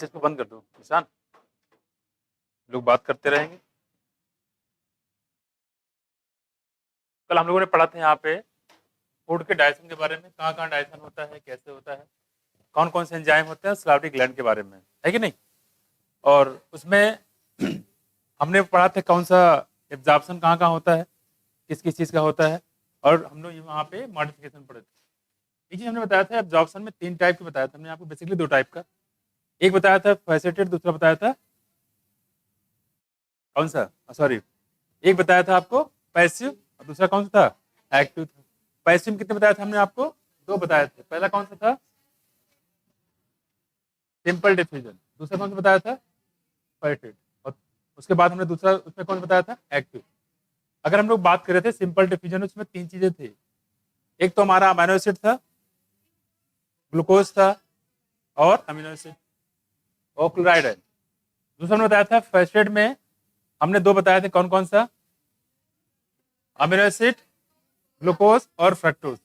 अच्छा इसको बंद कर दो निशान, लोग बात करते रहेंगे। कल हम लोगों ने पढ़ा था यहाँ पे फूड के डाइजेशन के बारे में, कहाँ कहाँ डाइजेशन होता है, कैसे होता है, कौन कौन से एंजाइम होते हैं, सलाइवरी ग्लैंड के बारे में, है कि नहीं। और उसमें हमने पढ़ा था कौन सा एब्जॉर्प्शन कहाँ कहाँ होता है, किस किस चीज़ का होता है, और हम लोग वहाँ पे मॉडिफिकेशन पढ़े थे। एक चीज़ हमने बताया था एब्जॉर्प्शन में 3 टाइप के बताया था हमने आपको, बेसिकली 2 टाइप का। एक बताया था फैसेटेड, दूसरा बताया था कौन सा, सॉरी, एक बताया था आपको पैसिव और दूसरा कौन सा था, एक्टिव था। पैसिव कितने बताया था हमने आपको, 2 बताए थे। पहला कौन सा था, सिंपल डिफ्यूजन, दूसरा कौन सा बताया था, फैसेटेड, और उसके बाद हमने दूसरा उसमें कौन सा बताया था, एक्टिव। अगर हम लोग बात कर रहे थे सिंपल डिफ्यूजन, उसमें 3 चीजें थी। एक तो हमारा अमीनो एसिड था, ग्लूकोज था, और अमीनो एसिड और क्लोराइड है। दूसरा हमने बताया था फर्स्ट में हमने 2 बताए थे, कौन कौन सा, अमीनो एसिड, ग्लूकोज और फ्रक्टोज।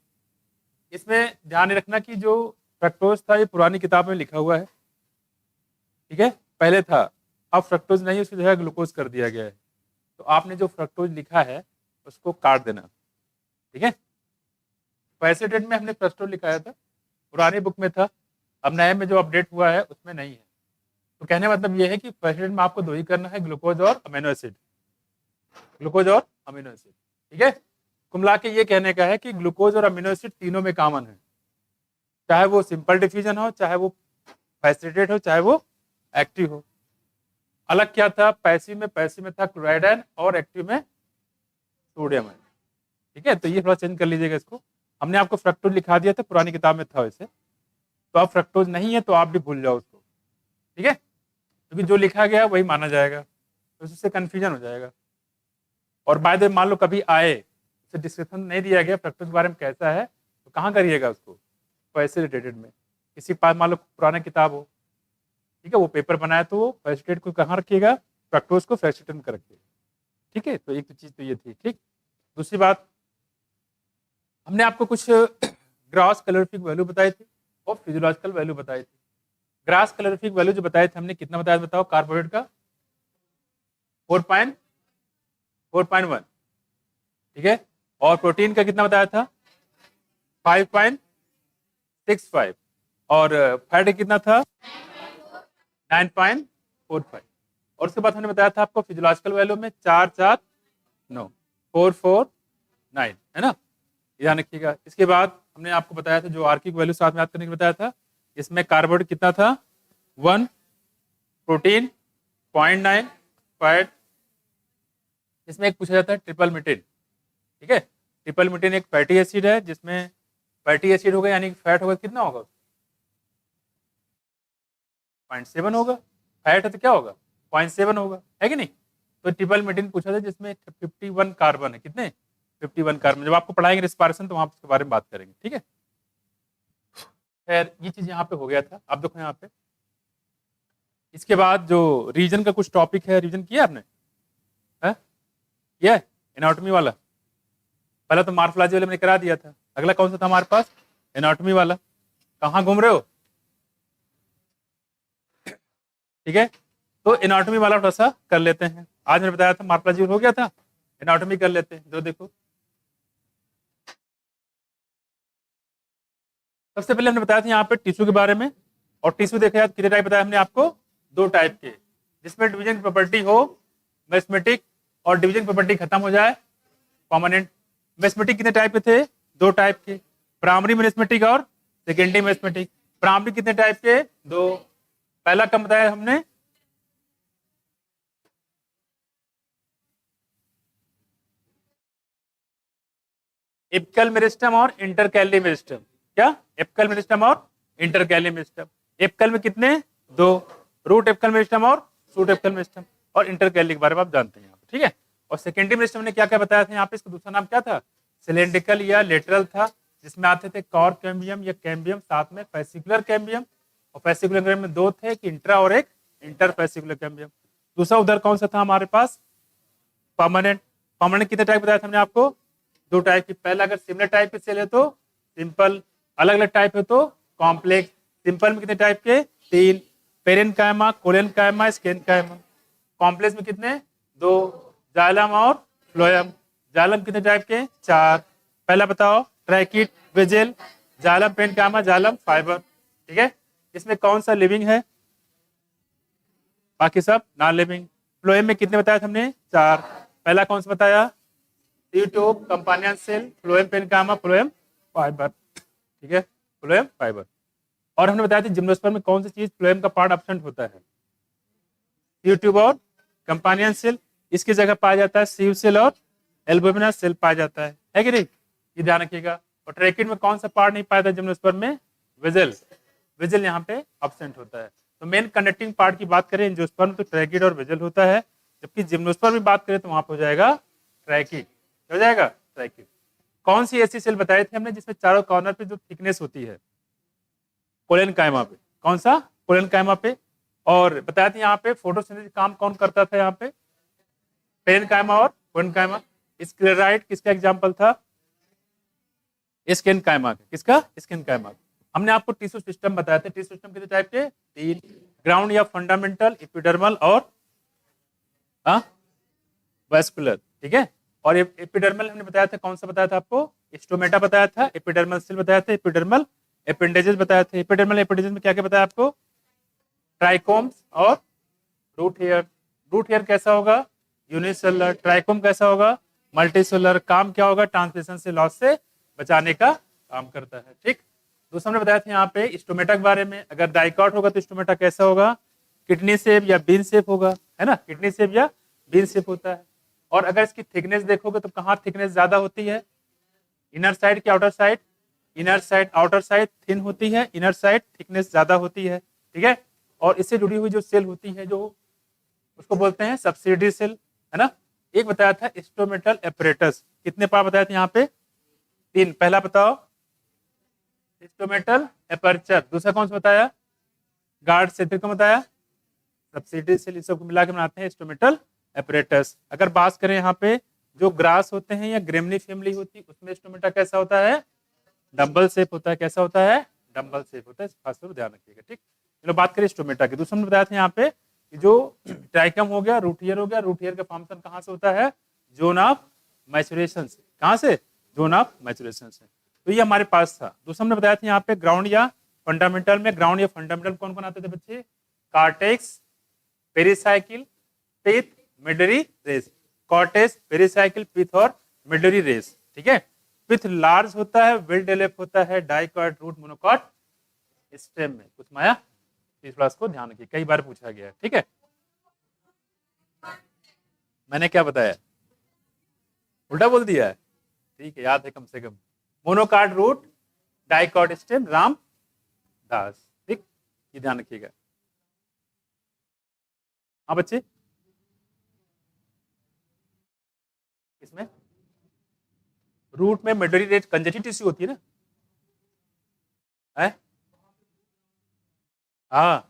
इसमें ध्यान रखना कि जो फ्रक्टोज था ये पुरानी किताब में लिखा हुआ है, ठीक है, पहले था, अब फ्रक्टोज नहीं, उसकी जगह ग्लूकोज कर दिया गया है। तो आपने जो फ्रक्टोज लिखा है उसको काट देना, ठीक है। पैसे डेट में हमने फ्रक्टोज लिखाया था, पुरानी बुक में था, अब नए में जो अपडेट हुआ है उसमें नहीं है। तो कहने का मतलब ये है कि फर्स्ट एड में आपको 2 ही करना है, ग्लूकोज और अमीनो एसिड, ग्लूकोज और अमीनो एसिड, ठीक है। कुमला के ये कहने का है कि ग्लूकोज और अमीनो एसिड तीनों में कॉमन है, चाहे वो सिंपल डिफ्यूजन हो, चाहे वो फैसिलिटेट हो, चाहे वो एक्टिव हो। अलग क्या था, पैसिव में था क्लोराइड आयन और एक्टिव में सोडियम आयन, ठीक है। तो ये थोड़ा चेंज कर लीजिएगा इसको। हमने आपको फ्रक्टोज लिखा दिया था, पुरानी किताब में था वैसे, तो अब फ्रक्टोज नहीं है तो आप भी भूल जाओ उसको, ठीक है, क्योंकि जो लिखा गया वही माना जाएगा, तो उससे कंफ्यूजन हो जाएगा। और बाय द वे मान लो कभी आए, उसे डिस्क्रिप्शन नहीं दिया गया फ्रक्टोज के बारे में कैसा है, तो कहाँ करिएगा उसको, फैसिलिटेटेड में। किसी के पास मान लो पुराना किताब हो, ठीक है, वो पेपर बनाया तो वो फैसिलिटेट को कहाँ रखिएगा, फ्रक्टोज को फैसिलिटेट में रखिएगा, ठीक है। तो एक तो चीज़ तो ये थी, ठीक। दूसरी बात, हमने आपको कुछ ग्रॉस कैलोरीफिक वैल्यू बताई थी और फिजियोलॉजिकल वैल्यू बताई थी। ग्रॉस कैलोरीफिक वैल्यू जो बताए थे हमने, कितना बताया बताओ, कार्बोहाइड्रेट का 4.1, ठीक है, और प्रोटीन का कितना बताया था 5.65, और फैट कितना था 9.45, और उसके बाद हमने बताया था आपको फिजियोलॉजिकल वैल्यू में 449, 449, है ना, ध्यान रखिएगा। इसके बाद हमने आपको बताया था जो आर्किक वैल्यू साथ में याद करने के बताया था, इसमें कार्बोहाइड्रेट कितना था 1, प्रोटीन 0.9, फैट, इसमें एक पूछा जाता है ट्रिपल मीटेन, ठीक है। ट्रिपल मीटेन एक फैटी एसिड है, जिसमें फैटी एसिड होगा यानी कि फैट होगा कितना होगा 0.7 होगा, फैट है तो क्या होगा 0.7 होगा, है कि नहीं। तो ट्रिपल मीटेन पूछा था जिसमें 51 कार्बन है, कितने 51 कार्बन। जब आपको पढ़ाएंगे रिस्पायरेशन तो वहां इसके बारे में बात करेंगे, ठीक है। खैर ये चीज यहाँ पे हो गया था। अब देखो यहाँ पे इसके बाद जो रीजन का कुछ टॉपिक है, रीजन किया आपने, है ये एनाटॉमी वाला, पहला तो मार्फोलॉजी वाले मैंने करा दिया था, अगला कौन सा था हमारे पास, एनाटॉमी वाला। कहाँ घूम रहे हो, ठीक है। तो एनाटॉमी वाला थोड़ा सा कर लेते हैं। आज मैंने बताया था मार्फोलॉजी हो गया था, एनाटॉमी कर लेते हैं। जो देखो सबसे पहले हमने बताया था यहाँ पे टिश्यू के बारे में, और टिश्यू देखा जाए कितने टाइप बताया हमने आपको, 2 टाइप के, जिसमें डिवीजन प्रॉपर्टी हो मेस्मेटिक, और डिवीजन प्रॉपर्टी खत्म हो जाए परमानेंट। मेस्मेटिक कितने टाइप के थे, 2 टाइप के, प्राइमरी मेस्मेटिक और सेकेंडरी मेस्मेटिक। प्राइमरी कितने टाइप के, 2। पहला कब बताया हमने, एपिकल मेरिस्टम और इंटरकैली मेरिस्टम। क्या, एपिकल मेरिस्टम और इंटरकैली मेरिस्टम। एपिकल में कितने, 2, रूट एपिकल मेरिस्टम और शूट एपिकल मेरिस्टम, और इंटरकैली के बारे में आप जानते हैं, ठीक है। और सेकेंडरी मेरिस्टम ने क्या क्या बताया था यहाँ पे, इसका दूसरा नाम क्या था, सिलेंड्रिकल या लेटरल था, जिसमें आते थे कॉर कैम्बियम या कैम्बियम, साथ में फैसिकुलर कैम्बियम, और फैसिकुलर कैम्बियम में 2 थे, एक इंट्रा और एक इंटर फैसिकुलर कैम्बियम। दूसरा उधर कौन सा था हमारे पास, परमानेंट। परमानेंट कितने टाइप बताया था हमने आपको, 2 टाइप की। पहला अगर सिमिलर टाइप के सेल है तो सिंपल, अलग अलग टाइप है तो कॉम्प्लेक्स। सिंपल में कितने टाइप के, 3, पेरेन्काइमा, कोलेनकाइमा, स्केनकाइमा। कॉम्प्लेक्स में कितने? 2, जाइलम और फ्लोएम। जाइलम कितने टाइप के? 4। पहला बताओ, tracheid, vessel, xylem, parenchyma, xylem fibre. ठीक है, इसमें कौन सा लिविंग है? बाकी सब नॉन लिविंग। फ्लोएम में कितने बताया था हमने? 4। पहला कौन सा बताया? Tube, companion cell, phloem parenchyma, phloem fibre. ठीक है, फ्लोएम फाइबर। और हमने बताया था जिम्नोस्पर्म में कौन सी चीज फ्लोएम का पार्ट एब्सेंट होता है? ट्यूब और कंपानियन सेल। इसकी जगह पाया जाता है सीव सेल और एल्बुमिना सेल पाया जाता है कि नहीं? ये ध्यान रखिएगा। और ट्रैकिड में कौन सा पार्ट नहीं पाया था जिम्नोस्पर्म में? वेजल। वेजल यहाँ पे एब्सेंट होता है। तो मेन कंडक्टिंग पार्ट की बात करें एंजियोस्पर्म तो ट्रैकिड और वेजल होता है, जबकि जिम्नोस्पर्म में बात करें तो वहां पर हो जाएगा ट्रैकिड। हो जाएगा ट्रैकिड। कौन सी ऐसी सेल बताए थे हमने जिसमें चारों कॉर्नर पे जो थिकनेस होती है? कोलेनकाइमा पे। कौन सा? कोलेनकाइमा पे। और बताया था यहाँ पे फोटोसिंथेसिस काम कौन करता था? यहाँ पे पेरेन्काइमा और कोलेनकाइमा। स्क्लेराइड किसका एग्जाम्पल था? स्केनकाइमा। किसका? स्केनकाइमा। हमने आपको टिश्यू सिस्टम बताया था। टिश्यू सिस्टम कितने टाइप के? 3, ग्राउंड या फंडामेंटल, एपिडर्मल और वैस्कुलर। ठीक है, और एपिडर्मल हमने बताया था, कौन सा बताया था आपको? स्टोमेटा बताया था, एपिडर्मल सेल बताया था, एपिडर्मल एपेंडेजेस बताया था। एपिडर्मल एपेंडेजेस में क्या क्या बताया आपको? ट्राइकोम्स और रूट हेयर। रूट हेयर कैसा होगा? यूनिसेलुलर। ट्राइकोम कैसा होगा? मल्टीसेलुलर। काम क्या होगा? ट्रांसमिशन से लॉस से बचाने का काम करता है। ठीक, दूसरा हमने बताया था यहाँ पे स्टोमेटा के बारे में। अगर डाइकॉट होगा तो स्टोमेटा कैसा होगा? किडनी शेप या बीन शेप होगा, है ना? किडनी शेप या बीन शेप होता है। और अगर इसकी थिकनेस देखोगे तो कहाँ थिकनेस ज्यादा होती है? इनर साइड की outer side? Inner side. Outer side thin होती है, इनर साइड थिकनेस ज्यादा होती है। ठीक है, और इससे जुड़ी हुई जो सेल होती है जो उसको बोलते हैं सब्सिडी सेल, है ना? एक बताया था स्टोमेटल एपरेटस। कितने पार्ट बताए थे यहाँ पे? 3। पहला बताओ, स्टोमेटल एपर्चर। दूसरा कौन सा बताया? गार्ड सेंटर को बताया, सब्सिडी सेल। इस सबको मिला के बनाते हैं स्टोमेटल एपरेटस। अगर बात करें यहाँ पे जो ग्रास होते हैं या ग्रेमनी फैमिली होती है उसमें स्टोमेटा कैसा होता है? डम्बल शेप होता है। कैसा होता है? डम्बल शेप होता है। खास तौर पर ध्यान रखिएगा। ठीक, चलो बात करें स्टोमेटा की। दूसरा हमने बताया था यहाँ पे कि जो ट्राइकम हो गया, रूट ईयर हो गया। रूट ईयर का फंक्शन कहाँ से होता है? जोन ऑफ मैचुरेशन से। कहाँ से? जोन ऑफ मैचुरेशन से। तो ये हमारे पास था। दूसरा हमने बताया था यहाँ पे ग्राउंड या फंडामेंटल में। ग्राउंड या फंडामेंटल कौन कौन आते थे बच्चे? कार्टेक्स, पेरिसाइकिल, पिथ, मिडरी रेस। कॉर्टेक्स, पेरिसाइकिल, पिथ और मिडरी रेस। ठीक है, पिथ लार्ज होता है, वेल डेवलप होता है, डाइकॉट, रूट, मोनोकॉट स्टेम में। कुछ माया इस बात को ध्यान रखिए, कई बार पूछा गया है। ठीक है, मैंने क्या बताया? उल्टा बोल दिया है? ठीक है, याद है कम से कम। मोनोकार्ड root, dicot stem, Ram Das. ठीक, ये ध्यान रखिएगा। हाँ बच्चे, इसमें रूट में मेडरी रेट कंजेटिव टिश्यू होती है ना? है? हाँ,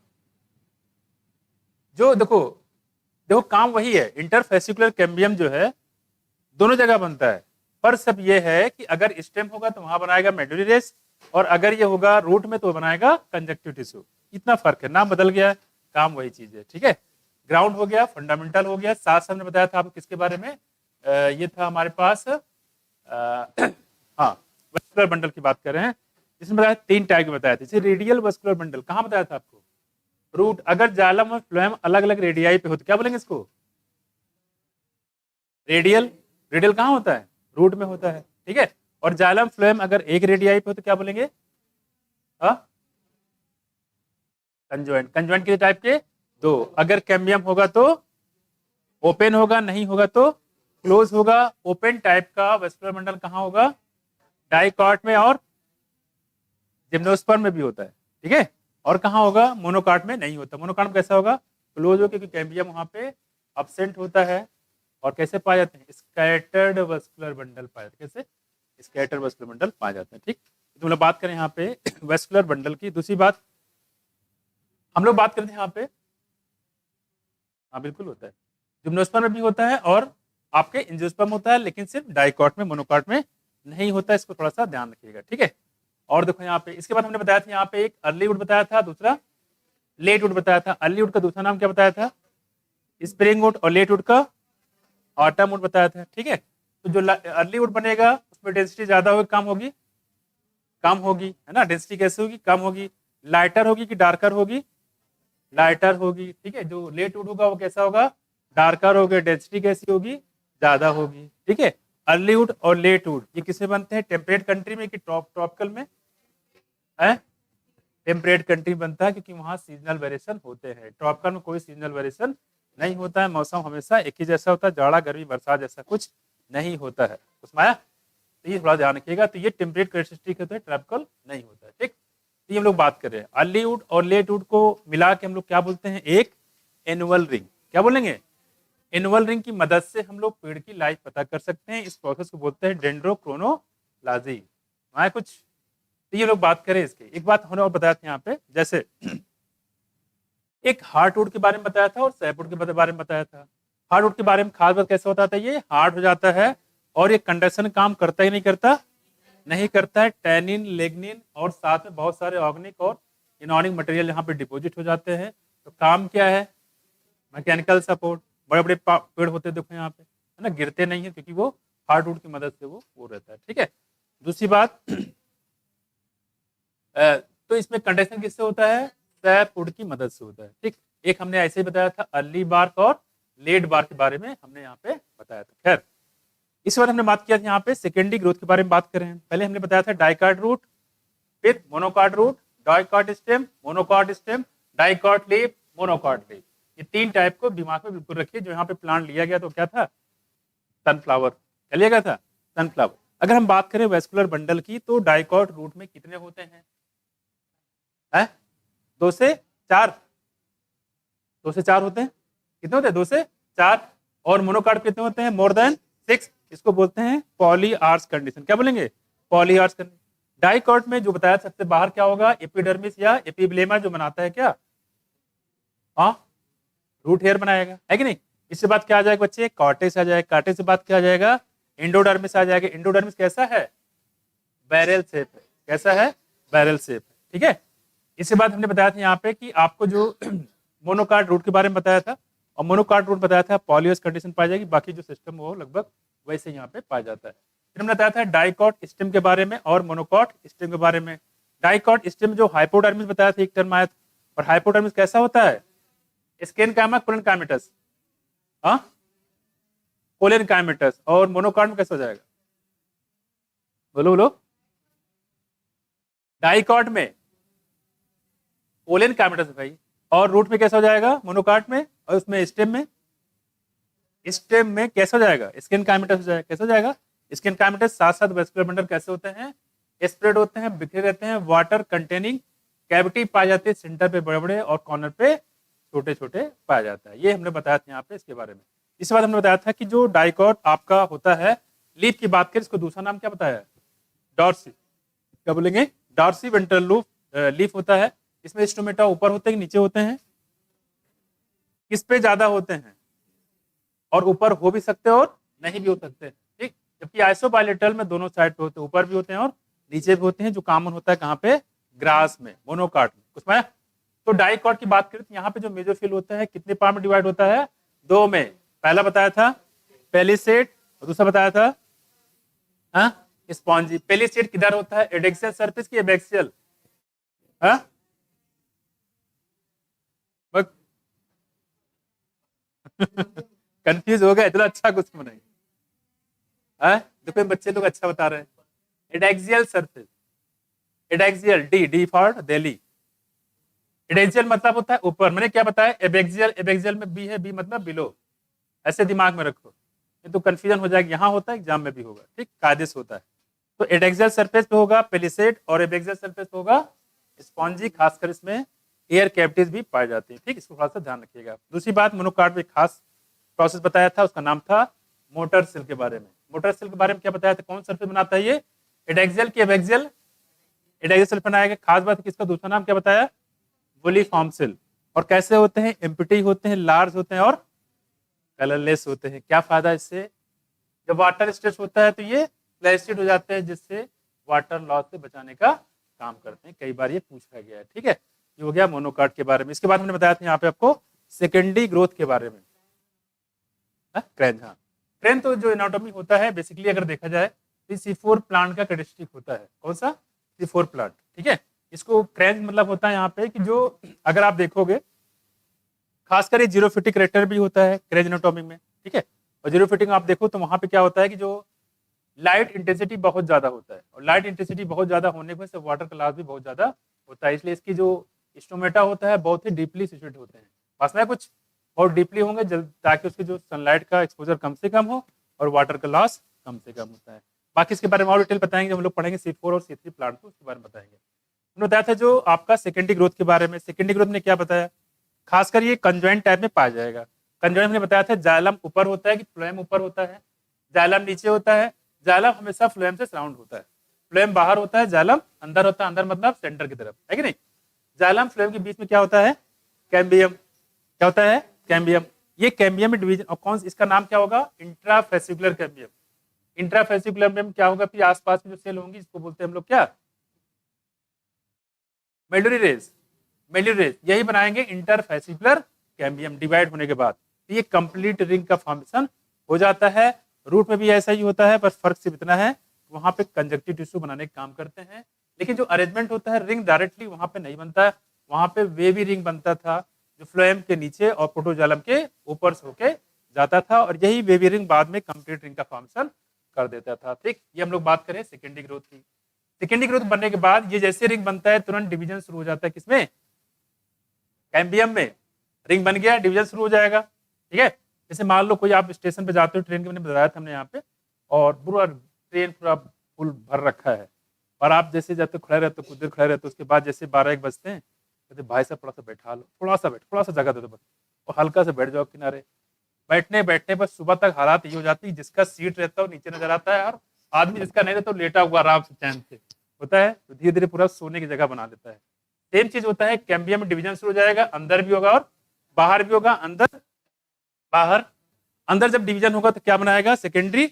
जो देखो देखो काम वही है। इंटरफेसिकुलर कैम्बियम जो है दोनों जगह बनता है, पर सब ये है कि अगर स्टेम होगा तो वहां बनाएगा मेडुलरी रेस, और अगर ये होगा रूट में तो बनाएगा कंजक्टिव टिश्यू। इतना फर्क है, नाम बदल गया है, काम वही चीज है। ठीक है, ग्राउंड हो गया, फंडामेंटल हो गया। साथ साथ में बताया था आपको किसके बारे में? ये था हमारे पास हाँ, वेस्कुलर बंडल की बात कर रहे हैं। इसमें बताया 3 टाइप के बताया था। जैसे रेडियल वेस्कुलर बंडल कहाँ बताया था आपको? रूट। अगर जाइलम और फ्लोएम अलग अलग रेडियाई पे होते क्या बोलेंगे इसको? रेडियल। रेडियल कहाँ होता है? रूट में होता है। ठीक है, और जाइलम फ्लोएम अगर एक रेडियाई पे हो तो क्या बोलेंगे? कंजॉइंट। कंजॉइंट कितने टाइप के? 2। अगर कैम्बियम होगा तो ओपन होगा, नहीं होगा तो क्लोज होगा। ओपन टाइप का वेस्कुलर बंडल कहाँ होगा? डाइकॉट में और जिम्नोस्पर्म में भी होता है। ठीक है, और कहाँ होगा? मोनोकार्ट में नहीं होता। मोनोकार्ट में कैसा होगा? क्लोज हो, क्योंकि कैम्बियम वहां पे अब्सेंट होता है। और कैसे पाए जाते हैं? स्कैटर्ड वेस्कुलर बंडल पाए जाते हैं। कैसे? स्कैटर्ड वेस्कुलर बंडल पाए जाते हैं। ठीक, तो हम लोग बात करें यहाँ पे वेस्कुलर बंडल की। दूसरी बात हम लोग बात करते हैं यहाँ पे, हाँ बिल्कुल होता है, जिम्नोस्पर्म में भी होता है और आपके एंजियोस्पर्म होता है, लेकिन सिर्फ डाइकॉट में, मोनोकॉट में नहीं होता है। इसको थोड़ा सा ध्यान रखिएगा। ठीक है, और देखो यहाँ पे इसके बाद हमने बताया था यहाँ पे एक अर्ली वुड बताया था, दूसरा लेट वुड बताया था। अर्ली वुड का दूसरा नाम क्या बताया था? Spring would. और लेट वुड का ऑटम वुड बताया था। ठीक है, तो जो अर्ली वुड बनेगा उसमें डेंसिटी ज्यादा होगी कम होगी? कम होगी, है ना। डेंसिटी कैसे होगी? कम होगी। लाइटर होगी कि डार्कर होगी? लाइटर होगी। ठीक है, जो लेट वुड होगा वो कैसा होगा? डार्कर होगा। डेंसिटी कैसी होगी? ज्यादा होगी। ठीक है, अर्ली वुड और लेट वुड ये किसमें बनते हैं? टेम्परेट कंट्री में कि ट्रॉपिकल में? है टेम्परेट कंट्री बनता है क्योंकि वहाँ सीजनल वेरिएशन होते हैं। ट्रॉपिकल में कोई सीजनल वेरिएशन नहीं होता है, मौसम हमेशा एक ही जैसा होता है, जाड़ा गर्मी बरसात जैसा कुछ नहीं होता है। उसमें आया? तो ये थोड़ा ध्यान रखिएगा। तो ये टेम्परेट कैरेक्टरिस्टिक होता है, ट्रॉपिकल नहीं होता है। ठीक, तो ये हम लोग बात कर रहे हैं। अर्ली वुड और लेट वुड को मिला के हम लोग क्या बोलते हैं? एक एनुअल रिंग। क्या बोलेंगे? एनुअल रिंग की मदद से हम लोग पेड़ की लाइफ पता कर सकते हैं। इस प्रोसेस को बोलते हैं डेंड्रोक्रोनोलॉजी। वहाँ कुछ, तो ये लोग बात करें इसके। एक बात हमने और बताया था यहाँ पे, जैसे एक हार्डवुड के बारे में बताया था और सैपवुड के बारे में बताया था। हार्डवुड के बारे में खास बात कैसे होता था? ये हार्ड हो जाता है और ये कंडक्शन काम करता ही नहीं करता? नहीं करता है। टैनिन, लिग्निन और साथ में बहुत सारे ऑर्गेनिक और इनऑर्गेनिक मटेरियल यहाँ पे डिपोजिट हो जाते हैं। तो काम क्या है? Mechanical support. बड़े बड़े पेड़ होते हैं देखो यहाँ पे, है ना, गिरते नहीं है क्योंकि वो हार्डवुड की मदद से वो रहता है। ठीक है, दूसरी बात तो इसमें कंडक्शन किससे होता है? सैपवुड की मदद से होता है। ठीक, एक हमने ऐसे ही बताया था अर्ली बार्क और लेट बार्क के बारे में हमने यहाँ पे बताया था। खैर, इस बार हमने बात किया था यहाँ पे सेकेंडरी ग्रोथ के बारे में बात करें। पहले हमने बताया था डाइकाट रूट, फिर monocot root, dicot stem, monocot stem, dicot leaf, monocot leaf. ये तीन टाइप को दिमाग में बिल्कुल रखिए। जो यहाँ पे प्लांट लिया गया तो क्या था? सनफ्लावर। क्या लिया गया था? सनफ्लावर। अगर हम बात करें वेस्कुलर बंडल की तो डाइकाट रूट में कितने होते हैं? है 2 से 4। 2 से 4 होते हैं। कितने होते हैं? 2 से 4। और मोनोकार्ड कितने होते हैं? More than 6। इसको बोलते हैं पॉली आर्स कंडीशन। क्या बोलेंगे? Poly hours condition. डाइकॉट में जो बताया सबसे बाहर क्या होगा? एपिडर्मिस या एपिब्लेमा जो बनाता है क्या? हाँ, रूट हेयर बनाएगा, है कि नहीं। इसके बाद क्या आ जाएगा बच्चे? कॉर्टेक्स आ जाएगा। कॉर्टेक्स से बाद क्या आ जाएगा? एंडोडर्मिस आ जाएगा। एंडोडर्मिस कैसा है? बैरल शेप है। कैसा है? बैरल शेप है। ठीक है, इसके बाद हमने बताया था यहाँ पे कि आपको जो मोनोकार्ड रूट के बारे में बताया था और मोनोकार्ड रूट बताया था पॉलियस कंडीशन पाई जाएगी, बाकी जो सिस्टम वो लगभग वैसे यहाँ पे पाया जाता है। फिर हमने बताया था डाइकॉट स्टेम के बारे में और मोनोकॉट स्टेम के बारे में। डाइकॉट स्टेम जो हाइपोडर्मिस बताया था, एक टर्म आया था। और हाइपोडर्मिस कैसा होता है? स्किन कायमा कोलन कायमेटस। हाँ, कोलन कायमेटस। और मोनोकॉट में कैसा हो जाएगा? बोलो बोलो। डाइकॉट में कोलन कायमेटस भाई। और रूट में कैसा हो जाएगा? मोनोकाट में। और उसमें स्टेम में कैसा हो जाएगा? स्किन कायमेटस हो जाएगा। कैसा हो जाएगा? स्किन कायमेटस। साथ साथ वेस्कुलर बंडल कैसे होते हैं? स्प्रेड होते हैं, बिखरे रहते हैं। वाटर कंटेनिंग कैविटी पाए जाते हैं, सेंटर पे बड़े बड़े और कॉर्नर पे छोटे छोटे पाया जाता है। ये हमने बताया था यहाँ पे इसके बारे में। इसके बाद हमने बताया था कि जो डाइकॉट आपका होता है, लीफ की बात करें, इसको दूसरा नाम क्या बताया? डॉर्सी। क्या बोलेंगे? डॉर्सी वेंट्रल लूप लीफ होता है। इसमें स्टोमेटा ऊपर होते हैं, नीचे होते हैं? किस पे ज्यादा होते हैं? और ऊपर हो भी सकते हैं और नहीं भी हो सकते हैं। ठीक, जबकि आइसोबायलेटरल में दोनों साइड पे होते हैं, ऊपर भी होते हैं और नीचे भी होते हैं। जो कॉमन होता है कहाँ पे? ग्रास में, मोनोकाट में। कुछ में तो डाइकॉट की बात करें तो यहाँ पे जो मेसोफिल होता है कितने पार्ट में डिवाइड होता है? 2 में। पहला बताया था पेलिसेड और दूसरा बताया था स्पॉन्जी। पेलिसेड किधर होता है? एडेक्सियल सरफेस की एबैक्सियल? कंफ्यूज हो गया? इतना अच्छा क्वेश्चन बनाइए। देखो बच्चे लोग अच्छा बता रहे हैं। Adaxial surface, adaxial, D D for Delhi. Adaxial मतलब होता है ऊपर। मैंने क्या बताया? एबेक्सियल, एबेक्सियल में बी है, बी मतलब बिलो। ऐसे दिमाग में रखो, ये तो कंफ्यूजन हो जाएगा। यहाँ होता है, एग्जाम में भी होगा। ठीक, कायदे से होता है। तो एडेक्सियल सरफेस पे होगा पेलिसेड और एबेक्सियल सरफेस पे होगा स्पॉन्जी। खासकर इसमें एयर कैविटीज भी पाए जाते हैं। ठीक, इसको थोड़ा सा ध्यान रखिएगा। दूसरी बात, मोनोकार्ड में खास प्रोसेस बताया था, उसका नाम था मोटर सेल के बारे में। मोटर सेल के बारे में क्या बताया था? कौन सरफेस बनाता है ये? एडेक्सियल की एबेक्सियल? एडेक्सियल सेल बनाएगा। खास बात किसका दूसरा नाम क्या बताया? वोलिफॉर्म सेल। और कैसे होते हैं? एम्प्टी होते हैं, लार्ज होते हैं और कलरलेस होते हैं। क्या फायदा इससे? जब वाटर स्ट्रेस होता है तो ये फ्लैसिड हो जाते हैं, जिससे वाटर लॉस से बचाने का काम करते हैं। कई बार ये पूछा गया है। ठीक है, ये हो गया मोनोकाट के बारे में। इसके बाद हमने बताया था यहाँ पे आपको सेकेंडरी ग्रोथ के बारे में। क्रेन, हाँ क्रेन तो जो एनाटॉमी होता है बेसिकली अगर देखा जाए तो C4 प्लांट का कैरेक्टरिस्टिक होता है। कौन सा? C4 प्लांट, ठीक है। इसको क्रेन मतलब होता है यहाँ पे कि जो अगर आप देखोगे खासकर ये जीरोफिटिक करेक्टर भी होता है क्रेन एनाटॉमी में, ठीक है। और जीरोफिटिक आप देखो तो वहां पे क्या होता है कि जो लाइट इंटेंसिटी बहुत ज्यादा होता है, और लाइट इंटेंसिटी बहुत ज्यादा होने की वजह से वाटर का लॉस भी बहुत ज्यादा होता है, इसलिए इसकी जो स्टोमेटा होता है बहुत ही डीपली सिचुएट होते हैं, वास्तव में कुछ बहुत डीपली होंगे ताकि उसकी जो सनलाइट का एक्सपोजर कम से कम हो और वाटर का लॉस कम से कम होता है। बाकी इसके बारे में और डिटेल बताएंगे जब हम लोग पढ़ेंगे C4 और C3 प्लांट को, उसके बारे में बताएंगे। उन्होंने बताया था जो आपका सेकेंडरी ग्रोथ के बारे में। सेकेंडरी ग्रोथ ने क्या बताया, खासकर ये कंजॉइंट टाइप में पाया जाएगा। कंजॉइंट ने बताया था जाइलम ऊपर होता है कि फ्लोएम ऊपर होता है, जाइलम नीचे होता है, जाइलम हमेशा फ्लोएम से सराउंड होता है, फ्लोएम बाहर होता है, जाइलम अंदर होता है, अंदर मतलब सेंटर की तरफ, है कि नहीं। जाइलम फ्लोएम के बीच में क्या होता है, कैम्बियम। क्या होता है, कैम्बियम। ये कैम्बियम में डिवीजन, और कौन इसका नाम क्या होगा, इंट्राफेसिकुलर कैम्बियम। इंट्राफेसिकुलर कैम्बियम क्या होगा, फिर आसपास में जो सेल होंगी इसको बोलते हैं हम लोग क्या, मेडुलरी रेज। मेडुलरी रेज यही बनाएंगे इंटरफेसिकुलर कैम्बियम डिवाइड होने के बाद, तो ये कंप्लीट रिंग का फॉर्मेशन हो जाता है। रूट में भी ऐसा ही होता है, बस फर्क सिर्फ इतना है वहां पे कंजक्टिव टिश्यू बनाने का काम करते हैं, लेकिन जो अरेंजमेंट होता है रिंग डायरेक्टली वहां पे नहीं बनता है, वहां पे वेवी रिंग बनता था जो फ्लोएम के नीचे और प्रोटोजालम के ऊपर से होके जाता था, और यही वेवी रिंग बाद में कंप्लीट रिंग का फॉर्मेशन कर देता था। ठीक, ये हम लोग बात करें सेकेंडरी ग्रोथ की। सेकेंडरी ग्रोथ बनने के बाद ये जैसे रिंग बनता है तुरंत डिवीजन शुरू हो जाता है, किसमें, कैम्बियम में। रिंग बन गया, डिवीजन शुरू हो जाएगा, ठीक है। जैसे मान लो कोई आप स्टेशन पे जाते हो, ट्रेन के मैंने बताया था हमने यहाँ पे, और पूरा ट्रेन पूरा फुल भर रखा है, और आप जैसे जाते खड़े रहते हो, कुछ देर खड़े रहते हो, उसके बाद जैसे 12-1 बजते हैं, कहते भाई साहब थोड़ा सा बैठा लो, थोड़ा सा जगह दे दो बस, और हल्का से बैठ जाओ किनारे। बैठने बैठने पर सुबह तक हालात ये हो जाती है जिसका सीट रहता है नीचे नजर आता है, और आदमी जिसका नहीं रहता तो लेटा हुआ आराम से चैन से होता है, तो धीरे धीरे पूरा सोने की जगह बना देता है। सेम चीज होता है कैम्बियम में, डिवीजन शुरू हो जाएगा, अंदर भी होगा और बाहर भी होगा, अंदर बाहर। अंदर जब डिवीजन होगा तो क्या बनाएगा, सेकेंडरी।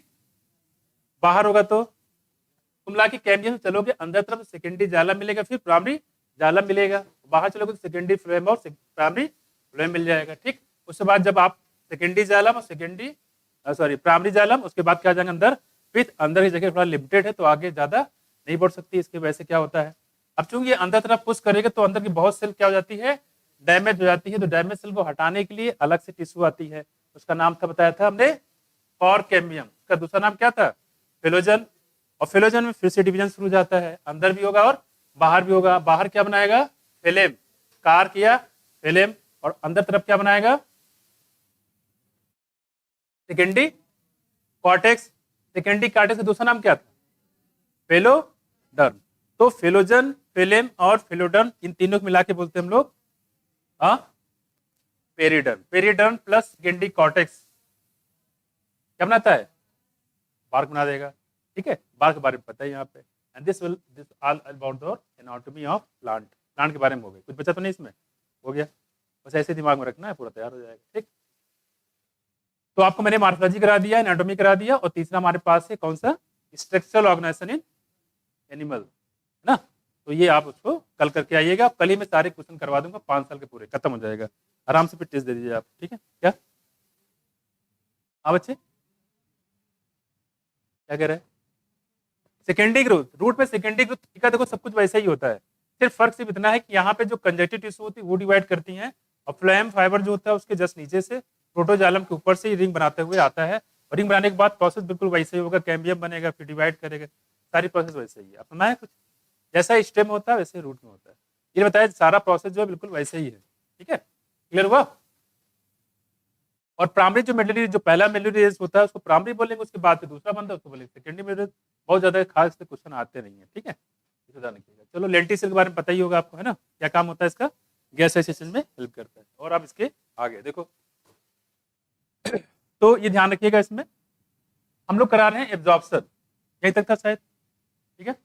बाहर होगा तो तुम ला के कैम्बियम चलोगे अंदर तरफ सेकेंडरी जाइलम मिलेगा, फिर प्राइमरी जाइलम मिलेगा, बाहर चलोगे तो सेकेंडरी फ्लोएम और प्राइमरी फ्लोएम मिल जाएगा। ठीक, उसके बाद जब आप सेकेंडरी जाइलम और सेकेंडरी प्राइमरी जाइलम, उसके बाद क्या जाएंगे अंदर, फिर अंदर की जगह थोड़ा लिमिटेड है तो आगे ज्यादा नहीं बढ़ सकती, इसकी वजह से क्या होता है, अब चूंकि ये अंदर तरफ पुश करेगा तो अंदर की बहुत सेल क्या हो जाती है, डैमेज हो जाती है, तो डैमेज सेल को हटाने के लिए अलग से टिश्यू आती है, उसका नाम था, बताया था हमने, कॉरकेम्बियम। उसका दूसरा नाम क्या था, फिलोजन। और फिलोजन में फिर से डिवीजन शुरू हो जाता है, अंदर भी होगा और बाहर भी होगा। बाहर क्या बनाएगा, फिलेम, कार किया फिलेम, और अंदर तरफ क्या बनाएगा, सेकेंडरी कॉर्टेक्स। सेकेंडरी कॉर्टेक्स का दूसरा नाम क्या था, फिलोडर्म। तो फिलोजन, फिलेम और फिलोडर्म, इन तीनों को मिला के बोलते हैं हम लोग periderm. Periderm plus secondary cortex क्या बनाता है, बार्क बना देगा। ठीक है, बार्क के बारे में पता है यहाँ पे। And this all about the anatomy of plant. Plant के बारे में हो गया, कुछ बचा तो नहीं इसमें, हो गया, बस ऐसे दिमाग में रखना है, पूरा तैयार हो जाएगा। ठीक, तो आपको मैंने मार्फोलॉजी करा दिया, एनाटॉमी करा दिया, और तीसरा हमारे पास है कौन सा, स्ट्रक्चरल ऑर्गेनाइजेशन इन एनिमल, है ना। तो ये आप उसको कल करके आइएगा, कल ही मैं सारे क्वेश्चन करवा दूंगा, 5 साल के पूरे खत्म हो जाएगा, आराम से फिर टेस्ट दे दीजिए आप। ठीक है, क्या हाँ बच्चे क्या कह रहे हैं, सेकेंडरी ग्रोथ, रूट में सेकेंडरी ग्रोथ का देखो सब कुछ वैसा ही होता है, सिर्फ फर्क सिर्फ इतना है कि यहाँ पे जो कंजक्टिव टिश्यू होती है वो डिवाइड करती हैं, और फ्लोएम फाइबर जो होता है उसके जस्ट नीचे से प्रोटोजालम के ऊपर से ही रिंग बनाते हुए आता है, और रिंग बनाने के बाद प्रोसेस बिल्कुल वैसे ही होगा, कैम्बियम बनेगा फिर डिवाइड करेगा, सारी प्रोसेस वैसे ही है। अब सुना है कुछ, जैसा स्टेम होता है वैसे रूट में होता है, ये बताया सारा प्रोसेस जो है बिल्कुल वैसे ही है। ठीक है, क्लियर हुआ। और प्राइमरी जो मेडुलरी, जो पहला मेडुलरी होता है उसको प्राइमरी बोलेंगे, उसके बाद फिर दूसरा बनता है उसको बोलेंगे सेकेंडरी मेडुलरी। बहुत ज्यादा खास से क्वेश्चन आते नहीं है, ठीक है, इसे ध्यान रखिएगा। चलो लेंटिल सेल के बारे में पता ही होगा आपको, है ना, क्या काम होता है इसका, गैसेशन में हेल्प करता है। और आप इसके आगे देखो तो ये ध्यान रखिएगा, इसमें हम लोग करा रहे हैं एब्जॉर्प्शन, यहीं तक था शायद, ठीक है।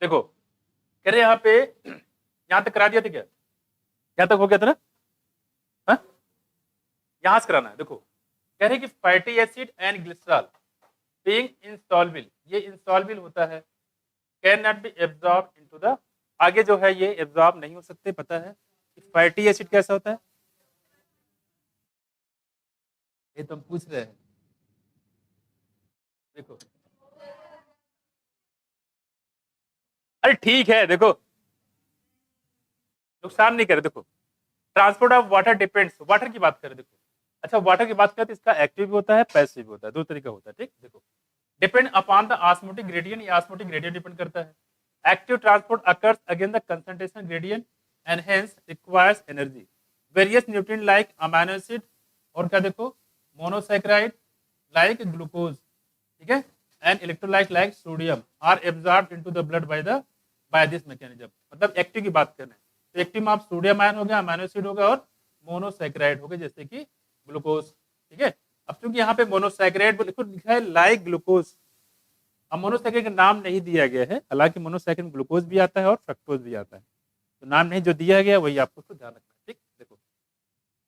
देखो कह रहे यहाँ पे यहां तक करा दिया था क्या? यहां तक हो गया था ना? हाँ? यहां से कराना है। देखो कह रहे कि fatty acid and glycerol being insoluble, ये इंसॉल्युबल होता है, can not be absorb into the, आगे जो है ये एब्जॉर्ब नहीं हो सकते। पता है कि फैटी एसिड कैसा होता है? ये तो हम पूछ रहे हैं। देखो अरे ठीक है, देखो नुकसान नहीं करे। देखो transport of water depends, water की बात करें, देखो अच्छा वाटर की बात करें तो इसका एक्टिव भी होता है, पैसिव भी होता है, दो तरीका होता है। ठीक, देखो depend upon the osmotic gradient, ये ऑस्मोटिक ग्रेडियंट डिपेंड करता है। Active transport occurs again the concentration gradient and hence requires energy. Various nutrient like amino acid और क्या देखो मोनोसैकेराइड लाइक ग्लूकोज, ठीक है, and electrolyte like sodium are absorbed into the blood by this mechanism. मतलब active की बात करें तो एक्टिव में आप सोडियम आयन हो गया, अमीनो एसिड होगा और मोनोसैकेराइड हो गए जैसे कि ग्लूकोज। ठीक है, अब चूंकि यहाँ पे मोनोसैकेराइड लिखा है लाइक ग्लूकोज, अब मोनोसैकेराइड का नाम नहीं दिया गया है, हालांकि मोनोसैकेराइड में ग्लूकोज भी आता है और फ्रक्टोज भी आता है, तो नाम नहीं जो दिया गया वही आपको उसको ध्यान रखना है। ठीक, देखो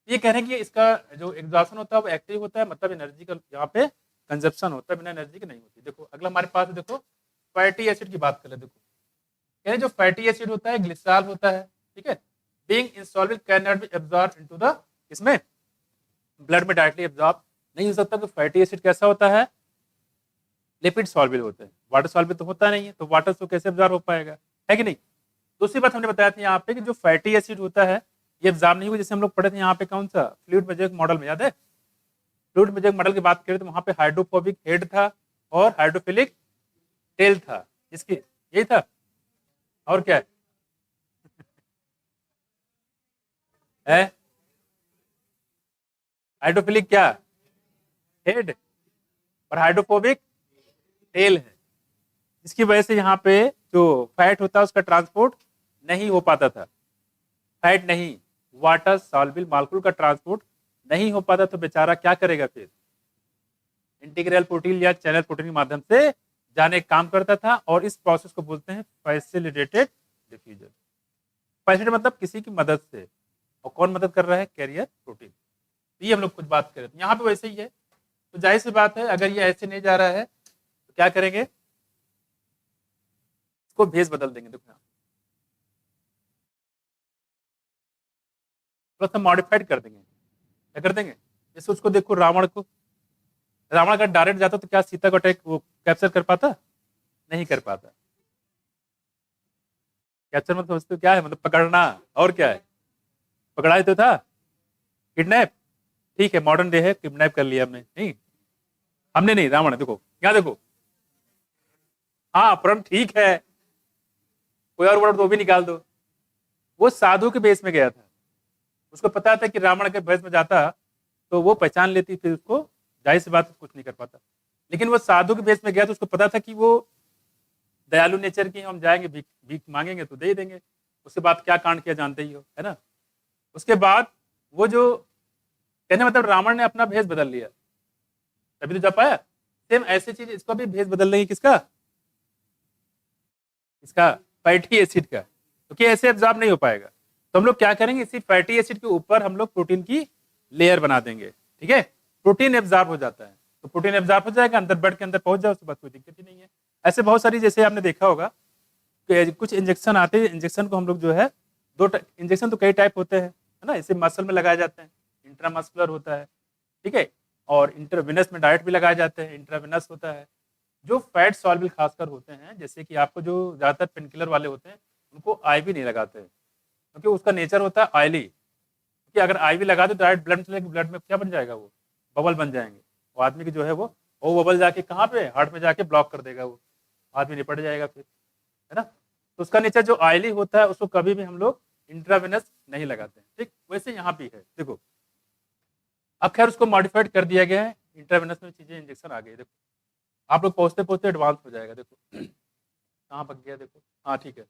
ये कह रहे हैं कि इसका जो एग्जॉशन होता है वो एक्टिव होता है, मतलब एनर्जी का यहाँ पे कंजप्शन होता है, बिना एनर्जी के नहीं होती। देखो अगला हमारे पास है, देखो फैटी एसिड की बात करें। देखो कह रहे हैं जो फैटी एसिड होता है ग्लिसरॉल होता है, ठीक है, being insoluble can not be absorb into the, इसमें ब्लड में डायरेक्टली एब्जॉर्ब नहीं हो सकता। तो फैटी एसिड कैसा होता है? लिपिड सॉल्युबल होते हैं, वाटर सॉल्युबल तो होता नहीं है, तो वाटर से कैसे एब्जॉर्ब हो पाएगा, है कि नहीं? दूसरी बात हमने बताया था यहाँ पे कि जो फैटी एसिड होता है ये एब्जॉर्ब नहीं हुआ, जैसे हम लोग पढ़े थे यहाँ पे कौन सा फ्लूइड मेजर मॉडल में, याद है? फ्लूइड मेजर मॉडल की बात करें तो वहां पे हाइड्रोफोबिक हेड था और हाइड्रोफिलिक टेल था, इसकी यही था, और क्या है? हाइड्रोफिलिक क्या हेड और हाइड्रोफोबिक टेल है, जिसकी वजह से यहाँ पे जो फैट होता है उसका ट्रांसपोर्ट नहीं हो पाता था। फैट नहीं, वाटर सॉल्युबल मॉलिक्यूल का ट्रांसपोर्ट नहीं हो पाता, तो बेचारा क्या करेगा फिर? इंटीग्रल प्रोटीन या चैनल प्रोटीन के माध्यम से जाने का काम करता था, और इस प्रोसेस को बोलते हैं फैसिलिटेटेड डिफ्यूजन। फैसिलिटेट मतलब किसी की मदद से, और कौन मदद कर रहा है? Carrier protein. ये हम लोग कुछ बात करें, यहाँ पे वैसे ही है, तो जाहिर सी बात है अगर ये ऐसे नहीं जा रहा है तो क्या करेंगे? इसको भेज बदल देंगे। देखो यहाँ थोड़ा सा मॉडिफाइड कर देंगे। क्या कर देंगे? जैसे उसको देखो रावण को, रावण अगर डायरेक्ट जाता तो क्या सीता को अटैक वो कैप्चर कर पाता? नहीं कर पाता। कैप्चर मतलब समझते हो क्या है? मतलब पकड़ना, और क्या है? पकड़ा ही तो था। किडनैप, ठीक है मॉडर्न डे है, किडनैप कर लिया हमने, नहीं हमने नहीं, रावण। देखो यहाँ देखो, हाँ अपहरण ठीक है, कोई और वर्ड तो भी निकाल दो। वो साधु के बेस में गया था, उसको पता था कि रावण के भेष में जाता तो वो पहचान लेती, फिर उसको जाहिर सी बात कुछ नहीं कर पाता। लेकिन वो साधु के बेस में गया तो उसको पता था कि वो दयालु नेचर की, हम जाएंगे भीख भीख मांगेंगे तो दे ही देंगे। उसके बाद क्या कांड किया जानते ही हो, है ना? उसके बाद वो जो कहने मतलब रावण ने अपना भेष बदल लिया, तभी तो जा पाया। सेम ऐसी चीज इसको भी भेष बदल लेंगे, किसका? इसका फैटी एसिड का, क्योंकि ऐसे एब्जॉर्ब नहीं हो पाएगा। तो हम लोग क्या करेंगे, इसी फैटी एसिड के ऊपर हम लोग प्रोटीन की लेयर बना देंगे, ठीक है? प्रोटीन एब्जॉर्ब हो जाता है, तो प्रोटीन एब्जॉर्ब हो जाएगा, अंदर ब्लड के अंदर पहुंच जाए, उसके बाद कोई दिक्कत ही नहीं है। ऐसे बहुत सारी, जैसे आपने देखा होगा कि कुछ इंजेक्शन आते हैं, इंजेक्शन को हम लोग जो है इंजेक्शन तो कई टाइप होते हैं, है ना? इसे मसल में लगाए जाते हैं, इंट्रामस्कुलर होता है, ठीक है, और इंटरविनस में डायरेक्ट भी लगाए जाते हैं, इंट्राविनस होता है। जो फैट सॉल्युबल खासकर होते हैं, जैसे कि आपको जो ज्यादातर पेनकिलर वाले होते हैं उनको आईवी नहीं लगाते हैं, क्योंकि उसका नेचर होता है ऑयली, क्योंकि अगर आईवी लगा दो डायरेक्ट ब्लड में चलेगा, ब्लड में क्या बन जाएगा? वो बबल बन जाएंगे, वो आदमी की जो है वो बबल जाके कहाँ पे हार्ट में जाके ब्लॉक कर देगा, वो आदमी निपट जाएगा फिर, है ना? तो उसका नेचर जो ऑयली होता है उसको कभी भी हम लोग इंट्रावेनस नहीं लगाते हैं, ठीक? वैसे यहाँ भी है, देखो अब खैर उसको मॉडिफाइड कर दिया गया है, इंट्रावेनस में चीजें इंजेक्शन आ गई। देखो आप लोग पहुंचते पहुंचते एडवांस हो जाएगा। देखो कहाँ पक गया, देखो हाँ ठीक है।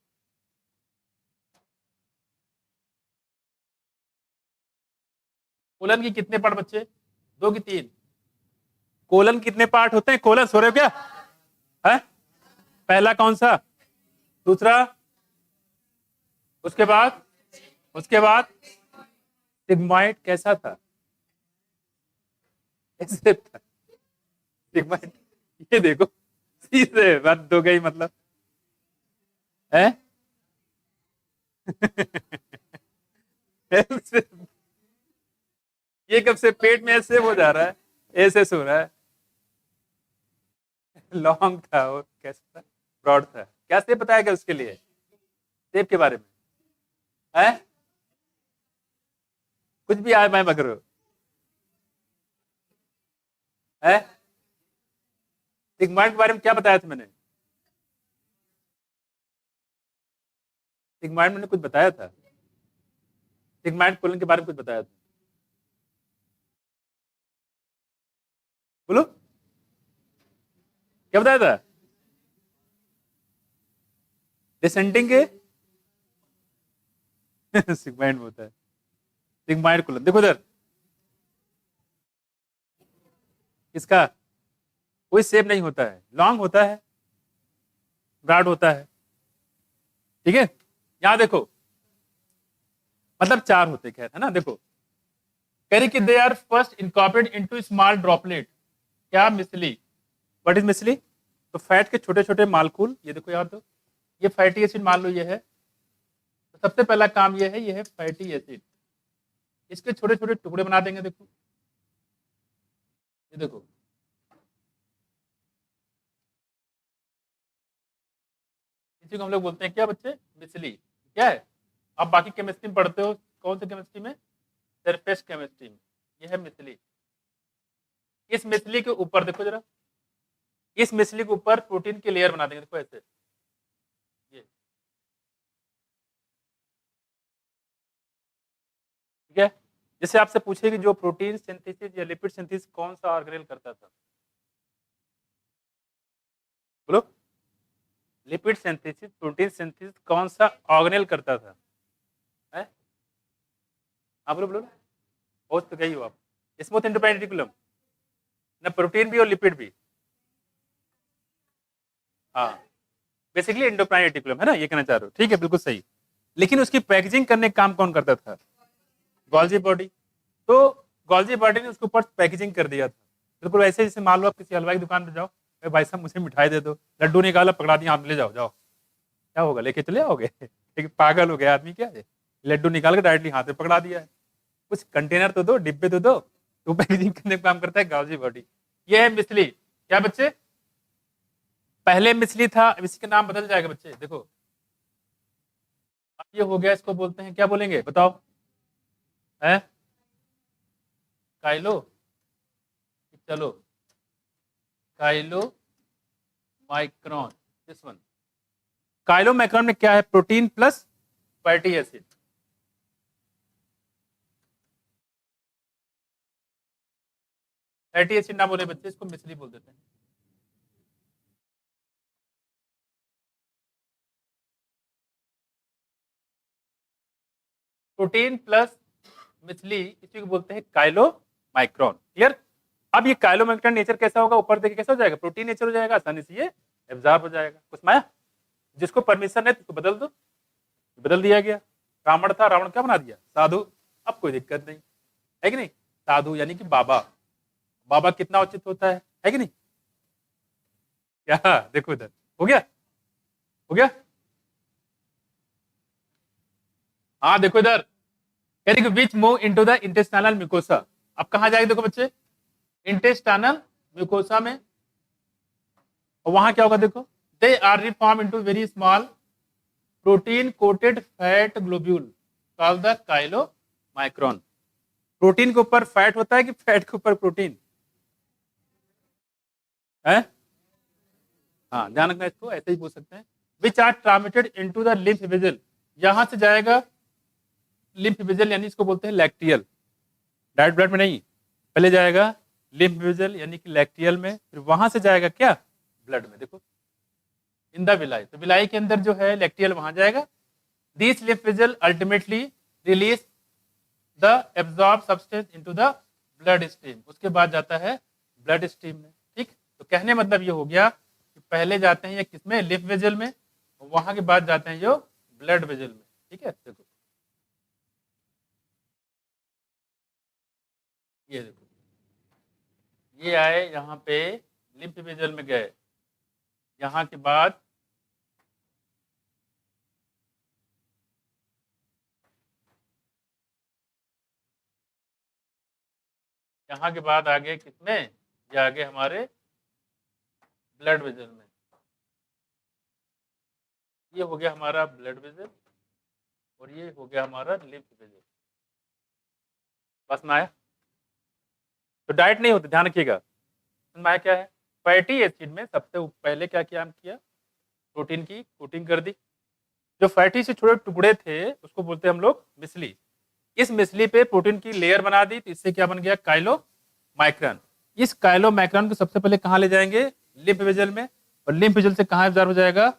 कोलन की कितने पार्ट बच्चे? 2 की 3? कोलन कितने पार्ट होते हैं? कोलन सो रहे हो क्या है? पहला कौन सा? दूसरा? उसके बाद सिग्माइड कैसा था? ऐसे था सिग्माइड। ये देखो सीधे बात हो गई मतलब है। ऐसे ये कब से पेट में ऐसे हो जा रहा है, ऐसे सो रहा है। लॉन्ग था और कैसा था? ब्रॉड था। क्या सेब बताया गया उसके लिए? सेब के बारे में है? कुछ भी आए मैं मगर है। सिग्माइड के बारे में क्या बताया था मैंने? सिग्माइड मैंने कुछ बताया था? सिग्माइड कोलन के बारे में कुछ बताया था? बोलो क्या बताया था? डिसेंडिंग के सिग्माइड में होता है। सिग्माइड कोलन देखो इधर, इसका कोई सेप नहीं होता है, लॉन्ग होता है, ब्रॉड होता है। ठीक है, यहां देखो मतलब चार होते खैर है ना। देखो कह कि they are first incorporate into small droplet. क्या मिसली? What is मिसली? तो फैट के छोटे छोटे मालकूल, ये देखो यार, तो ये फैटी एसिड मान लो ये है, तो सबसे पहला काम ये है फैटी एसिड। इसके छोटे छोटे टुकड़े बना देंगे। देखो ये देखो, इसी को हम लोग बोलते हैं क्या बच्चे? मिसली। क्या है? आप बाकी केमिस्ट्री में पढ़ते हो, कौन सी केमिस्ट्री में? सरफेस केमिस्ट्री में। यह है मिसली। इस मिसली के ऊपर देखो जरा, इस मिसली के ऊपर प्रोटीन की लेयर बना देंगे। देखो ऐसे, ये ठीक है। जैसे आपसे पूछे कि जो प्रोटीन सिंथेसिस या लिपिड सिंथेसिस कौन सा ऑर्गेनेल करता था? बोलो, लिपिड सिंथेसिस प्रोटीन सिंथेसिस कौन सा ऑर्गेनेल करता था? है? हाँ बोलो बोलो, बहुत तो गई हो आप। स्मूथ इंडिपेंडेंट रेटिकुलम ना, प्रोटीन भी और लिपिड भी। हाँ, बेसिकली एंडोक्राइन रेटिकुलम है ना, ये कहना चाह रहे हो। ठीक है, बिल्कुल सही। लेकिन उसकी पैकेजिंग करने का काम कौन करता था? Golgi body. तो गॉल्जी बॉडी ने उसके ऊपर पैकेजिंग कर दिया था। बिल्कुल ऐसे जैसे मान लो आप किसी हलवाई की दुकान पे जाओ, भाई साहब मुझे मिठाई दे दो, लड्डू निकाला पकड़ा दिया, आप ले जाओ जाओ, क्या होगा? लेके चले आओगे? एक पागल हो गया आदमी क्या है, लड्डू निकाल के डायरेक्टली हाथ में पकड़ा दिया है। कुछ कंटेनर तो दो, डिब्बे तो दो। तो पैकेजिंग करने का काम करता है गॉल्जी बॉडी। ये है मिसली। क्या बच्चे? पहले मिसली था, अब इसका नाम बदल जाएगा बच्चे। देखो अब ये हो गया, इसको बोलते हैं क्या बोलेंगे बताओ? है काइलो? चलो Kylo micron, this one. Kylo micron में क्या है? Protein plus fatty acid. Fatty acid ना बोले बच्चे, इसको मिसली बोल देते हैं। प्रोटीन प्लस मिसली, इसी को बोलते हैं काइलो माइक्रोन। क्लियर? अब ये काइलो माइक्रोन नेचर कैसा होगा? ऊपर देखिए कैसा हो जाएगा? प्रोटीन नेचर हो जाएगा, आसानी से ये एब्जॉर्ब हो जाएगा। कुछ माया, जिसको परमिशन है तो बदल दो, बदल दिया गया। रावण था, रावण क्या बना दिया? साधु। अब कोई दिक्कत नहीं है कि नहीं? साधु यानी कि बाबा। बाबा कितना उचित होता है कि नहीं? क्या देखो इधर, हो गया हो गया। हाँ देखो इधर, कह which move into the intestinal mucosa. अब कहां जाएगा देखो बच्चे? इंटेस्टाइनल म्यूकोसा में। और वहां क्या होगा देखो? They are reform into very small protein coated fat globule called the chylomicron. Protein के ऊपर फैट होता है कि फैट के ऊपर प्रोटीन है? हाँ ध्यान रखना, इसको ऐसे ही पूछ सकते हैं। Which are transmitted into the lymph vessel. यहां से जाएगा लिम्फ वेजल, यानी इसको बोलते हैं लैक्टियल। डायरेक्ट ब्लड में नहीं, पहले जाएगा लिम्फ वेजल यानी कि लैक्टियल में, फिर वहां से जाएगा क्या? ब्लड में। देखो इन द विलाई, तो विलाई के अंदर जो है लैक्टियल वहां जाएगा। This lymph vessel ultimately release the absorb substance into the blood stream. उसके बाद जाता है ब्लड स्ट्रीम में। ठीक, तो कहने मतलब ये हो गया कि पहले जाते हैं ये किसमें? लिम्फ वेजल में, वहां के बाद जाते हैं जो ब्लड वेजल में। ठीक है, देखो ये देखो, ये आए यहाँ पे लिम्फ वेजल में गए, यहाँ के बाद यहाँ के बाद आगे किसमें, ये आगे हमारे ब्लड वेजल में, ये हो गया हमारा ब्लड वेजल और ये हो गया हमारा लिम्फ वेजल। बस में आया, तो डाइट नहीं होती, ध्यान रखिएगा। में क्या है, फैटी एसिड में सबसे पहले क्या किया, हम किया प्रोटीन की कोटिंग कर दी। जो फैटी से छोटे टुकड़े थे उसको बोलते हैं हम लोग मिसली। इस मिसली पे प्रोटीन की लेयर बना दी, तो इससे क्या बन गया, काइलोमाइक्रॉन। इस काइलोमाइक्रॉन को सबसे पहले कहाँ ले जाएंगे, लिम्फ वेजल में, और लिम्फ वेजल से कहाँ एब्जॉर्ब हो जाएगा,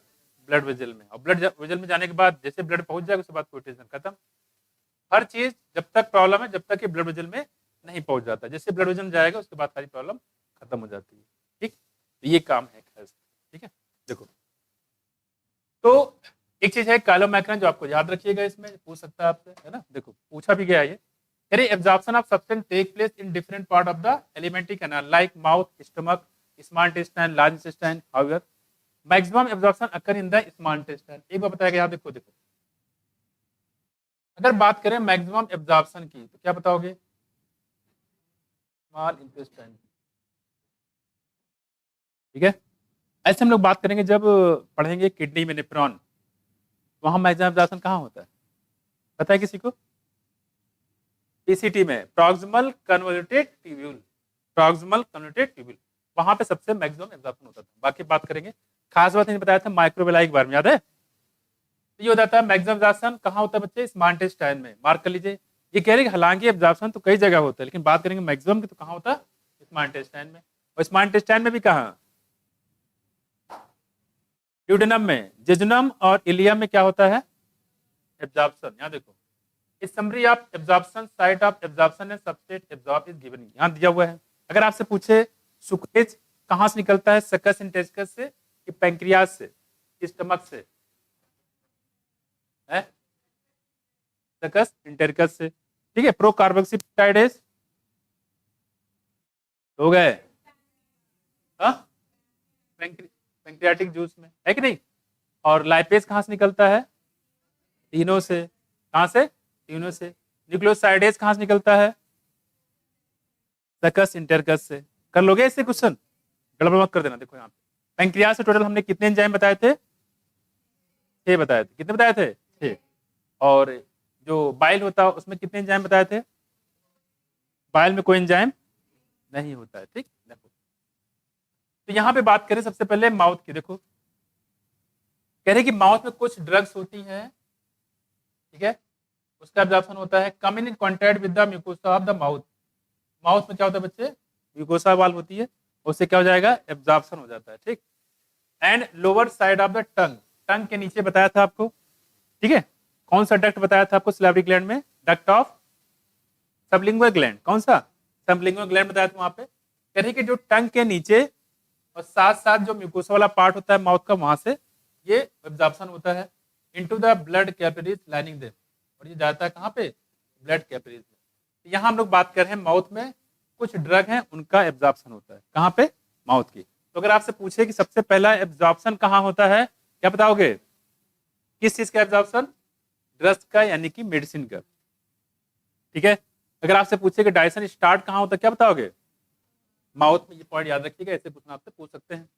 ब्लड वेजल में। और ब्लड वेजल में जाने के बाद जैसे ब्लड पहुंच जाएगा उसके बाद कोई टेंशन खत्म। हर चीज जब तक प्रॉब्लम है जब तक कि ब्लड वेजल में नहीं पहुंच जाता, जैसे ब्लड वेजल में जाएगा उसके बाद सारी प्रॉब्लम खत्म हो जाती है। ठीक, तो ये काम है खैर। ठीक है, देखो तो एक चीज है काइलोमाइक्रॉन, जो आपको याद रखिएगा, इसमें पूछ सकता है आपसे, है ना। देखो पूछा भी गया है ये, absorption of substance take place in different part of the alimentary canal like mouth, stomach, small intestine, large intestine. However maximum absorption occur in the small intestine. एक बार बताया गया, देखो देखो, अगर बात करें मैक्सिमम एब्जॉर्प्शन की तो क्या बताओगे, स्मॉल इंटेस्टाइन। ठीक है, ऐसे हम लोग बात करेंगे जब पढ़ेंगे किडनी में नेफ्रॉन, वहां मैक्सिमम एब्जॉर्प्शन कहाँ होता है, पता है किसी को, पीसीटी में proximal convoluted tubule, proximal convoluted tubule, वहां पे सबसे मैक्सिमम एब्जॉर्प्शन होता था। बाकी बात करेंगे, खास बात नहीं बताया था माइक्रोवेलाई के बारे में, याद है। तो ये हो जाता है मैक्सिमम एब्जॉर्प्शन कहाँ होता है बच्चे, स्मॉल इंटेस्टाइन में, मार्क कर लीजिए। ये कह रहे हैं हालांकि एब्जॉर्प्शन तो कई जगह होता है, लेकिन बात करेंगे मैक्सिमम की तो कहाँ होता है, स्मॉल इंटेस्टाइन में। और स्मॉल इंटेस्टाइन में भी कहाँ, ड्यूडेनम में, जेजुनम और इलियम में क्या होता है, एब्जॉर्प्शन। यहाँ देखो, इस summary of absorption, site of absorption and substrate absorb is given, यहाँ दिया हुआ है। अगर आपसे पूछे सुक्रेज कहाँ से निकलता है, सकस इंटेस्कस से कि पैंक्रियास से, स्टमक से, है सकस इंटेस्कस से। ठीक है, प्रोकार्बोक्सीपेटाइडेज हो गए, हाँ पैंक्रियाटिक जूस में, है कि नहीं। और लाइपेज कहाँ से निकलता है, तीनों से, कहाँ से, तीनों से। न्यूक्लियोसाइडेज कहाँ से निकलता है, सकस इंटेस्कस से। कर लोगे इससे क्वेश्चन, गड़बड़ मत कर देना। देखो यहाँ पे पैंक्रियास से टोटल हमने कितने एंजाइम बताए थे, 6 बताए थे। कितने बताए थे, 6। और जो बाइल होता है उसमें कितने एंजाइम बताए थे, बाइल में कोई एंजाइम नहीं होता है। ठीक, देखो तो यहाँ पे बात करें सबसे पहले माउथ की। देखो कह रहे कि माउथ में कुछ ड्रग्स होती हैं, ठीक है, उसका एब्जॉर्प्शन होता है, come in contact with the mucosa of the mouth. Mouth में क्या होता है बच्चे, म्यूकोसा वाल होती है, उससे क्या हो जाएगा, एब्जॉर्प्शन हो जाता है। ठीक, and lower side of the tongue, tongue के नीचे बताया था आपको, ठीक है। कौन सा डक्ट बताया था आपको सिलेवरी ग्लैंड में, डक्ट ऑफ सबलिंगुअल ग्लैंड, कौन सा, सबलिंगुअल ग्लैंड बताया था वहां पे। कह रही कि जो टंग के नीचे और साथ साथ जो म्यूकोसा वाला पार्ट होता है माउथ का, वहां से ये एब्जॉर्प्शन होता है into the blood capillaries lining them, और ये जाता है कहाँ पे, ब्लड कैपिलरीज में। तो यहाँ हम लोग बात कर रहे हैं माउथ में कुछ ड्रग हैं उनका एब्जॉर्प्शन होता है, कहाँ पे, माउथ की। तो अगर आपसे पूछे कि सबसे पहला एब्जॉर्प्शन कहाँ होता है, क्या बताओगे, किस चीज का एब्जॉर्प्शन, ड्रग्स का यानी कि मेडिसिन का। ठीक है, अगर आपसे पूछे कि डाइजेशन स्टार्ट कहाँ होता है, क्या बताओगे, माउथ में। ये पॉइंट याद रखिएगा, ऐसे पूछना आपसे पूछ सकते हैं।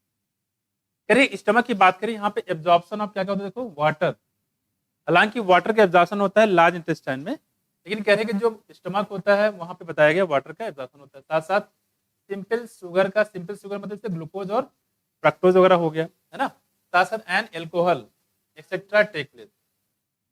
करिए स्टमक की बात करें, यहाँ पे एब्जॉर्प्शन ऑफ क्या क्या होता है, देखो वाटर। हालांकि वाटर का एब्जॉर्प्शन होता है लार्ज इंटेस्टाइन में, लेकिन कह रहे हैं कि जो स्टमक होता है वहां पे बताया गया वाटर का एब्जॉर्प्शन होता है। साथ साथ सिंपल शुगर का, सिंपल शुगर मतलब से ग्लूकोज और फ्रक्टोज वगैरह हो गया, है ना। साथ साथ and alcohol etcetera take place.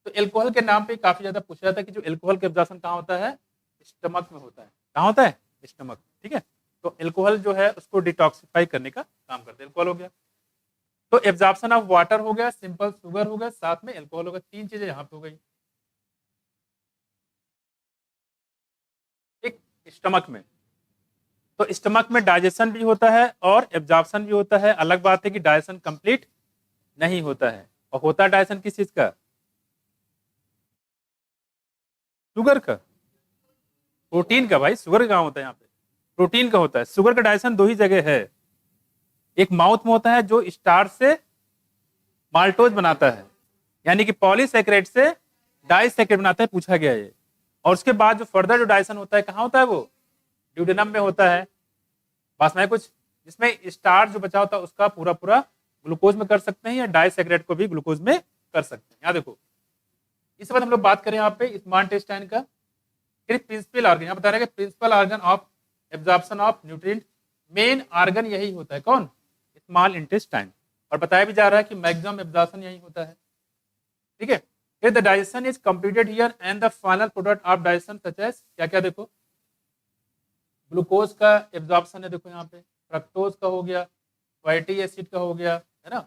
तो एल्कोहल के नाम पे काफी ज्यादा पूछा जाता है कि जो एल्कोहल का एब्जॉर्प्शन कहाँ होता है, स्टमक में होता है। कहाँ होता है, स्टमक। ठीक है, तो एल्कोहल जो है उसको डिटॉक्सिफाई करने का काम करते हैं। एल्कोहल हो गया, तो एब्जॉर्प्शन ऑफ वाटर हो गया, सिंपल शुगर हो गया, साथ में एल्कोहल हो गया, 3 चीजें यहाँ पे हो गई। एक स्टमक में, तो स्टमक में डाइजेशन भी होता है और एब्जॉर्प्शन भी होता है। अलग बात है कि डाइजेशन कंप्लीट नहीं होता है, और होता है डाइजेशन किस चीज का, शुगर का, प्रोटीन का भाई, शुगर कहाँ होता है यहाँ पे, प्रोटीन का होता है। शुगर का डाइजेशन दो ही जगह है, एक माउथ में होता है जो स्टार्च से माल्टोज बनाता है, यानी कि पॉलीसैकेराइड से डाइसैकेराइड बनाता है, पूछा गया ये। और उसके बाद जो फर्दर जो डाइजेशन होता है कहाँ होता है, वो ड्यूडेनम में होता है। पास में कुछ जिसमें स्टार्च जो बचा होता है उसका पूरा पूरा ग्लूकोज में कर सकते हैं, या डाइसैकेराइड को भी ग्लूकोज में कर सकते हैं। यहाँ देखो, इसके बाद हम लोग बात करें यहाँ पे स्मॉल इंटेस्टाइन का। फिर प्रिंसिपल ऑर्गन, यहाँ बता रहे हैं कि principal organ of absorption of nutrient, main organ यही होता है, कौन, स्मॉल इंटेस्टाइन। और बताया भी जा रहा है कि मैक्सिमम एब्जॉर्प्शन यही होता है, ठीक है। फिर the digestion is completed here and the final product of digestion such as, क्या क्या देखो, ग्लूकोज का एब्जॉर्प्शन है, देखो यहाँ पे फ्रक्टोज का हो गया, फैटी एसिड का हो गया, है ना,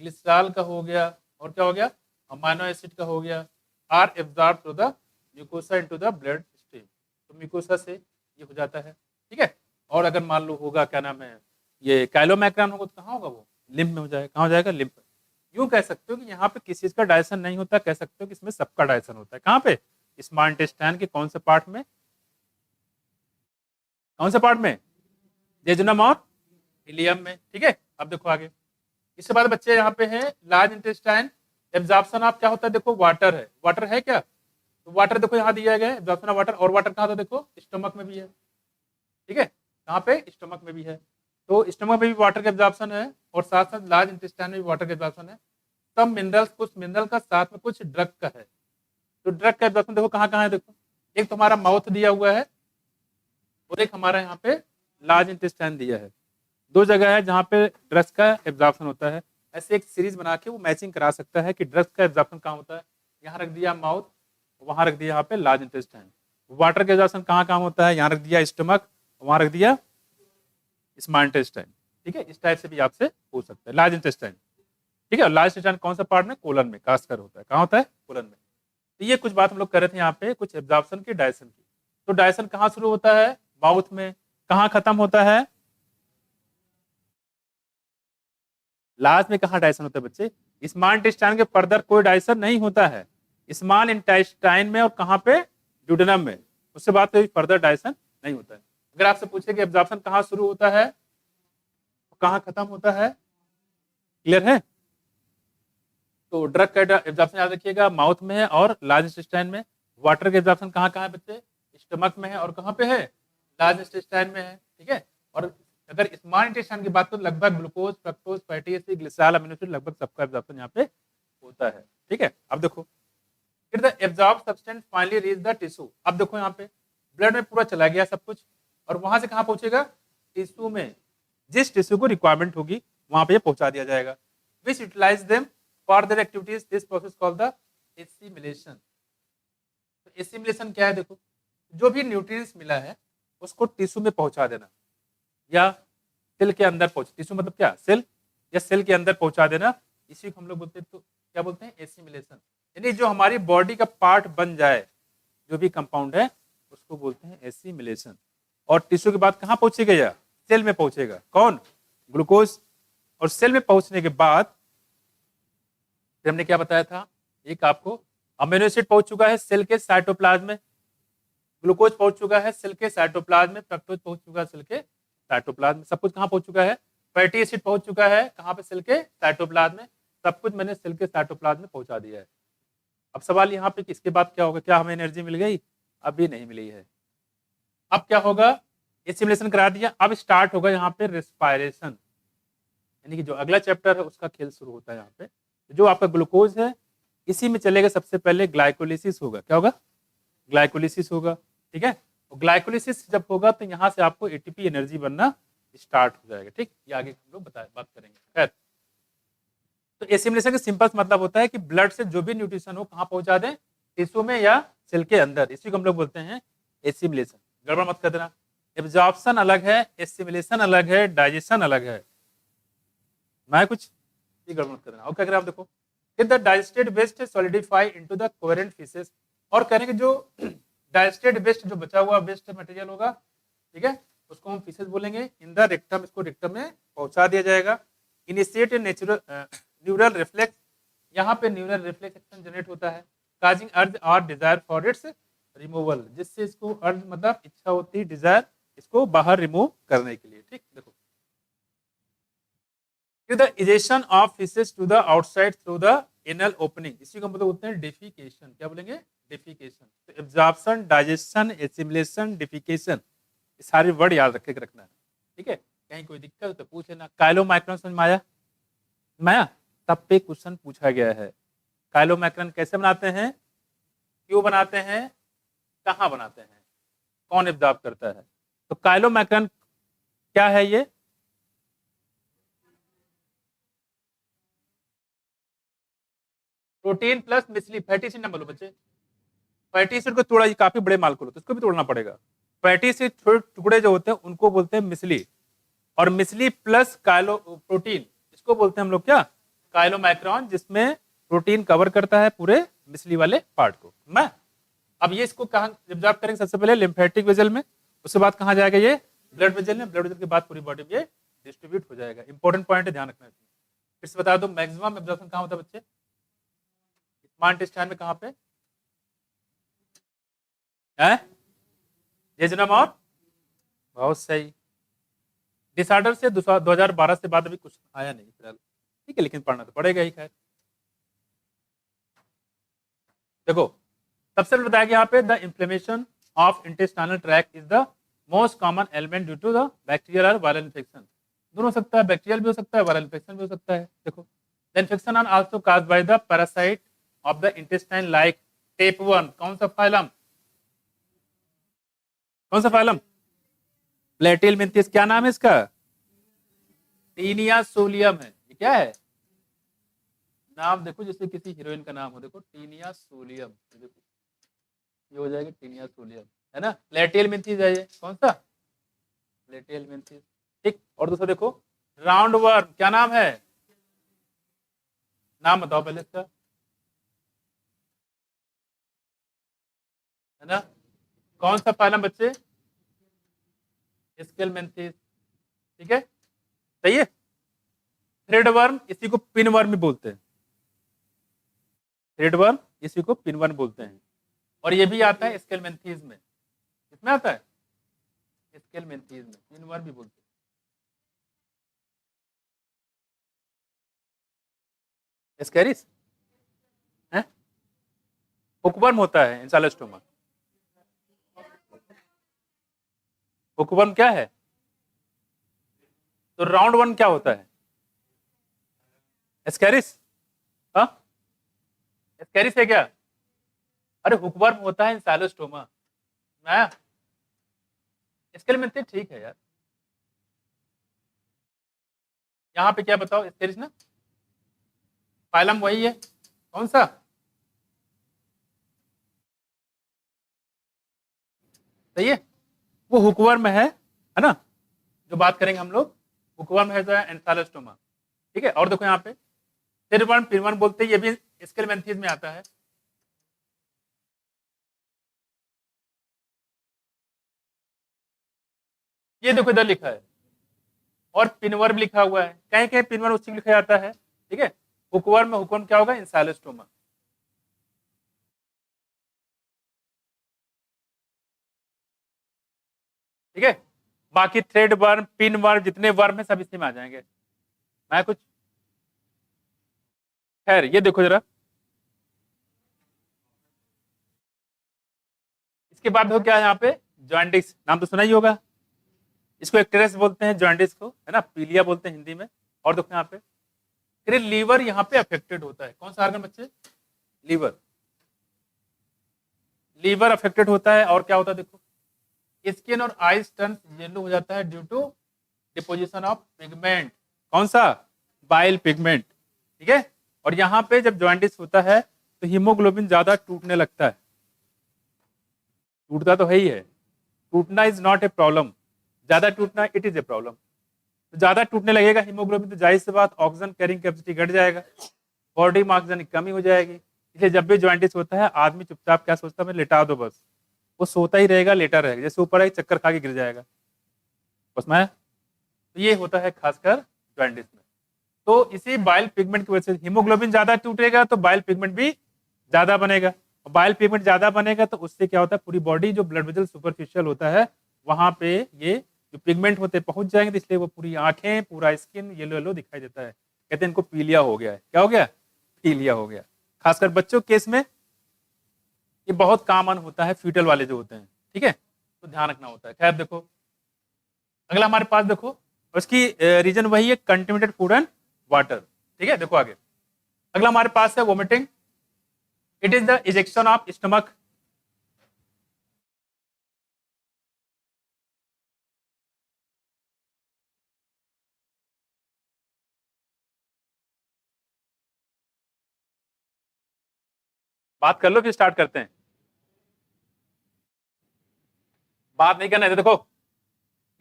ग्लिसरॉल का हो गया, और क्या हो गया, अमाइनो एसिड का हो गया, are absorb to the mucosa into the blood stream. तो म्यूकोसा से ये हो जाता है, ठीक है। और अगर मान लो होगा, क्या नाम है, ये काइलोमैक्रॉन होगा तो कहाँ होगा, वो लिम्फ में हो जाएगा, कहाँ हो जाएगा, लिम्फ। यूं कह सकते हो कि यहाँ पे किसी चीज का डाइजेशन नहीं होता, कह सकते हो कि इसमें सबका डाइजेशन होता है। कहाँ पे, स्मॉल इंटेस्टाइन के कौन से पार्ट में, कौन से पार्ट में, जेजुनम और इलियम में, ठीक है। अब देखो आगे, इसके बाद बच्चे यहाँ पे है लार्ज इंटेस्टाइन, एब्जॉर्प्शन ऑफ क्या होता है, देखो वाटर है, वाटर है क्या, तो वाटर देखो यहाँ दिया गया है, एब्जॉर्प्शन ऑफ वाटर। और वाटर कहाँ था, देखो स्टमक में भी है, ठीक है, कहाँ पे, स्टमक में भी है। तो स्टमक में भी वाटर का एब्जॉर्प्शन है, और साथ साथ लार्ज इंटेस्टाइन में भी वाटर का एब्जॉर्प्शन है। सब मिनरल्स, कुछ मिनरल का, साथ में कुछ ड्रग का है। तो ड्रग का एब्जॉर्प्शन देखो कहाँ कहाँ है, देखो एक तो हमारा माउथ दिया हुआ है, और एक हमारा यहाँ पे लार्ज इंटेस्टाइन दिया है। दो जगह है जहाँ पे ड्रग्स का एब्जॉर्प्शन होता है। ऐसे एक सीरीज बना के वो मैचिंग करा सकता है कि ड्रग्स का एब्जॉर्प्शन कहाँ होता है, यहाँ रख दिया माउथ, वहां रख दिया यहाँ पे लार्ज इंटेस्टाइन। वाटर का एब्जॉर्प्शन कहाँ कहाँ होता है, यहाँ रख दिया स्टमक, वहां रख दिया स्मॉल इंटेस्टाइन, ठीक है। इस टाइप से भी आपसे पूछ सकता है लार्ज इंटेस्टाइन, ठीक है। लार्ज इंटेस्टाइन कौन सा पार्ट में, कोलन में, खासकर होता है, कहाँ होता है, कोलन में। तो ये कुछ बात हम लोग कर रहे थे यहाँ पे, कुछ एब्जॉर्प्शन की, डाइजेशन की। तो डाइजेशन कहाँ शुरू होता है, माउथ में, कहाँ खत्म होता है, लास्ट में। कहाँ डाइजेशन होता है बच्चे, स्मॉल इंटेस्टाइन के फर्दर कोई डाइजेशन नहीं होता है, स्मॉल इंटेस्टाइन में, और कहाँ पे, ड्यूडेनम में, उससे बात कोई फर्दर डाइजेशन नहीं होता है। अगर आपसे पूछे कि एब्जॉर्प्शन कहाँ शुरू होता है, कहाँ खत्म होता है, क्लियर है। तो ड्रग का एब्जॉर्प्शन याद रखिएगा, माउथ में है और लार्ज इंटेस्टाइन में। वाटर के एब्जॉर्प्शन कहाँ कहाँ है बच्चे, स्टमक में है, और कहाँ पे है, लार्ज इंटेस्टाइन में है, ठीक है। और अगर स्मॉल इंटेस्टाइन की बात करें, लगभग glucose, fructose, fatty acid, glycerol, amino acid, लगभग सबका एब्जॉर्प्शन यहाँ पे होता है, ठीक है। अब देखो, फिर the absorb substance finally reach the tissue. अब देखो यहाँ पे ब्लड में पूरा चला गया सब कुछ, और वहां से कहाँ पहुंचेगा, टिश्यू में। जिस टिश्यू को रिक्वायरमेंट होगी वहां पे पहुंचा दिया जाएगा। Which utilise them for their activities, this process called the assimilation. तो एसिमिलेशन क्या है, देखो जो भी न्यूट्रिएंट्स मिला है उसको टिश्यू में पहुंचा देना, या सेल के अंदर पहुंच, टिश्यू मतलब क्या, सेल, या सेल के अंदर पहुंचा देना, इसी को हम लोग बोलते हैं, तो क्या बोलते हैं, एसिमिलेशन। यानी जो हमारी बॉडी का पार्ट बन जाए, जो भी कंपाउंड है उसको बोलते हैं एसिमिलेशन। और टिश्यू के बाद कहाँ पहुंचेगा, या सेल में पहुंचेगा, कौन, ग्लूकोज। और सेल में पहुंचने के बाद फिर हमने क्या बताया था, एक आपको अमीनो एसिड पहुंच चुका है सेल के साइटोप्लाज्म में, ग्लूकोज पहुंच चुका है सेल के साइटोप्लाज्म में, फ्रक्टोज पहुंच चुका है सेल के साइटोप्लाज्म में, सब कुछ कहाँ पहुंच चुका है, फैटी एसिड पहुंच चुका है कहाँ पे, सेल के साइटोप्लाज्म में। सब कुछ मैंने सेल के साइटोप्लाज्म में पहुंचा दिया है। अब सवाल यहाँ पे इसके बाद क्या होगा, क्या हमें एनर्जी मिल गई, अभी नहीं मिली है। अब क्या होगा, एसिमिलेशन करा दिया, अब स्टार्ट होगा यहाँ पे रेस्पायरेशन, यानी कि जो अगला चैप्टर है उसका खेल शुरू होता है यहाँ पे। जो आपका ग्लूकोज है इसी में चलेगा, सबसे पहले ग्लाइकोलिसिस होगा, क्या होगा, ग्लाइकोलिसिस होगा, ठीक है। और ग्लाइकोलिसिस जब होगा तो यहाँ से आपको एटीपी एनर्जी बनना स्टार्ट हो जाएगा, ठीक। ये आगे हम लोग बात करेंगे, खैर। तो एसिमिलेशन का सिंपल मतलब होता है कि ब्लड से जो भी न्यूट्रिशन हो कहाँ पहुंचा दें, टिश्यू में या सेल के अंदर, इसी को हम लोग बोलते हैं एसिमिलेशन। गड़बड़ मत कर देना, एब्जॉर्प्शन अलग है, एसिमिलेशन अलग है, डाइजेशन अलग है, मैं कुछ ये गड़बड़ मत कर देना। और क्या करें आप देखो, the digested waste solidify into the coherent faeces. और करेंगे जो डाइजेस्टेड वेस्ट, जो बचा हुआ वेस्ट मटेरियल होगा, ठीक है, उसको हम फीसेस बोलेंगे। इन द रेक्टम, इसको रेक्टम में पहुंचा दिया जाएगा। इनिशिएट नेचुरल न्यूरल रिफ्लेक्स, यहाँ पे न्यूरल रिफ्लेक्स एक्शन जनरेट होता है, काजिंग अर्ज और डिजायर फॉर इट्स रिमूवल, जिससे इसको अर्ज मतलब इच्छा होती है, डिजायर, इसको बाहर रिमूव करने के लिए। ठीक, देखो the egestion of faeces to the outside through the anal opening, इसी को मतलब बोलते हैं डेफिकेशन। क्या बोलेंगे? डेफिकेशन। तो एब्जॉर्प्शन, डाइजेशन, एसिमिलेशन, डेफिकेशन, ये सारे वर्ड याद रख के रखना है। ठीक है, कहीं कोई दिक्कत हो तो पूछ लेना। काइलोमाइक्रोन समझ में आया? माया तब पे क्वेश्चन पूछा गया है। काइलोमाइक्रोन कैसे बनाते हैं, क्यों बनाते हैं, कहाँ बनाते हैं, कौन एब्जॉर्ब करता है? तो काइलोमाइक्रोन क्या है? ये प्रोटीन प्लस मिसली फैटी एसिड ना बोलो बच्चे। फैटी एसिड को थोड़ा, ये काफी बड़े मालकुल होते हैं, इसको भी तोड़ना पड़ेगा। फैटी एसिड छोटे टुकड़े जो होते हैं उनको बोलते हैं मिसली, और मिसली प्लस काइलो प्रोटीन, इसको बोलते हैं हम लोग क्या? काइलोमाइक्रोन, जिसमें प्रोटीन कवर करता है पूरे मिसली वाले पार्ट को। मैं अब ये इसको कहाँ एब्जॉर्ब करेंगे? सबसे पहले लिम्फेटिक वेजल में, उसके बाद कहाँ जाएगा? ये ब्लड वेजल में, ब्लड वेजल के बाद पूरी बॉडी में ये डिस्ट्रीब्यूट हो जाएगा। इंपॉर्टेंट पॉइंट है, ध्यान रखना है। फिर से बता दो, मैक्सिमम एब्जॉर्प्शन कहाँ होता है बच्चे? स्मॉल इंटेस्टाइन में। कहाँ पे है? जेजुनम और, बहुत सही। डिसऑर्डर से 2012 से बाद अभी कुछ आया नहीं फिलहाल। ठीक है, लेकिन पढ़ना तो पड़ेगा ही। खैर देखो, सबसे पहले बताया गया यहाँ पे the inflammation of intestinal tract is the most common element due to the bacterial और वायरल इन्फेक्शन। दोनों हो सकता है, बैक्टीरियल भी हो सकता है, वायरल इन्फेक्शन भी हो सकता है। देखो, the infection are also caused by the parasite of the intestine like tape 1। कौन सा फाइलम? कौन सा फाइलम? प्लेटिलमिंथिस। क्या नाम है इसका? टीनिया सोलियम है। ये क्या है? नाम देखो, जैसे किसी हीरोइन का नाम हो, देखो टीनिया सोलियम, देखो ये हो जाएगा टीनिया सोलियम, है ना? प्लेटिलमिंथिस है ये। कौन सा? प्लेटिलमिंथिस। ठीक, और दूसरा देखो राउंड वर्म, क्या नाम है? नाम बताओ पहले इसका, है ना? कौन सा फाइलम बच्चे? स्केलमेंथिस। ठीक है, सही है। थ्रेड वर्म, इसी को पिन वर्म भी बोलते हैं। थ्रेड वर्म, इसी को पिन वर्म बोलते हैं। और ये भी आता है स्केलमेंथिस में। किसमें आता है? स्केलमेंथिस में, पिन वर्म भी बोलते हैं। एस्केरिस है, हुकवर्म होता है इंसालोस्टोमा। हुकवर्म क्या है? तो राउंड वन क्या होता है? एस्केरिस। हाँ, एस्केरिस है क्या? अरे हुकवर्म होता है इंसालोस्टोमा। मैं स्केलमेंथिस ठीक है यार। यहाँ पे क्या बताओ? एस्केरिस ना, फाइलम वही है। कौन सा? सही है, वो हुकवर्म है ना? जो बात करेंगे हम लोग, हुकवर्म है जो एंथालोस्टोमा। ठीक है, और देखो यहाँ पे थ्रेडवर्म, पिनवर्म बोलते हैं, ये भी स्केलमेंथिस में आता है। ये देखो इधर लिखा है, और पिनवर्म लिखा हुआ है। कहीं कहीं पिनवर्म उसी में लिखा जाता है। ठीक है, हुकवर्म में हुकवर्म क्या होगा? इंसालोस्टोमा। ठीक है, बाकी थ्रेड वर्म, पिन वर्म, जितने वर्म है सब इसी में आ जाएंगे। मैं कुछ, खैर ये देखो जरा, इसके बाद देखो क्या है यहाँ पे? जॉइंटिस, नाम तो सुना ही होगा। इसको एक्ट्रेस बोलते हैं, जॉइंटिस को, है ना? पीलिया बोलते हैं हिंदी में। और देखो यहाँ पे फिर लीवर यहाँ पे अफेक्टेड होता है। कौन सा ऑर्गन बच्चे? लीवर। लीवर अफेक्टेड होता है, और क्या होता है देखो, स्किन और आईज टर्न येलो हो जाता है due to deposition of pigment. कौन सा? Bile pigment. ठीक है, और यहाँ पे जब जॉइंटिस होता है तो हीमोग्लोबिन ज्यादा टूटने लगता है। टूटता तो है ही है, टूटना इज नॉट ए प्रॉब्लम, ज्यादा टूटना इट इज ए प्रॉब्लम। तो ज्यादा टूटने लगेगा हीमोग्लोबिन, तो जाहिर सी बात ऑक्सीजन कैरिंग कैपेसिटी घट जाएगा, बॉडी में ऑक्सीजन की कमी हो जाएगी। इसलिए जब भी जॉइंटिस होता है आदमी चुपचाप क्या सोचता है? मैं लिटा दो बस। वो सोता ही रहेगा, लेटा रहेगा, जैसे ऊपर एक चक्कर खा के गिर जाएगा बस। मैं तो ये होता है खासकर जॉइंटिस में। तो इसी बाइल पिगमेंट की वजह से हीमोग्लोबिन ज्यादा टूटेगा तो बाइल पिगमेंट भी ज्यादा बनेगा। बाइल पिगमेंट ज्यादा बनेगा तो उससे क्या होता है, पूरी बॉडी जो ब्लड वेसल सुपरफिशियल होता है वहां पे ये जो पिगमेंट होते हैं पहुंच जाएंगे, तो इसलिए वो पूरी आंखें पूरा स्किन येलो येलो दिखाई देता है। कहते हैं इनको पीलिया हो गया है। क्या हो गया? पीलिया हो गया। खासकर बच्चों के केस में ये बहुत कॉमन होता है, फीटल वाले जो होते हैं। ठीक है, तो ध्यान रखना होता है। खैर देखो अगला हमारे पास देखो, उसकी रीजन वही है, कंटेमिनेटेड फूड एंड वाटर। ठीक है, देखो आगे अगला हमारे पास है vomiting. It is the ejection of stomach. बात कर लो फिर स्टार्ट करते हैं। बात नहीं करना है तो देखो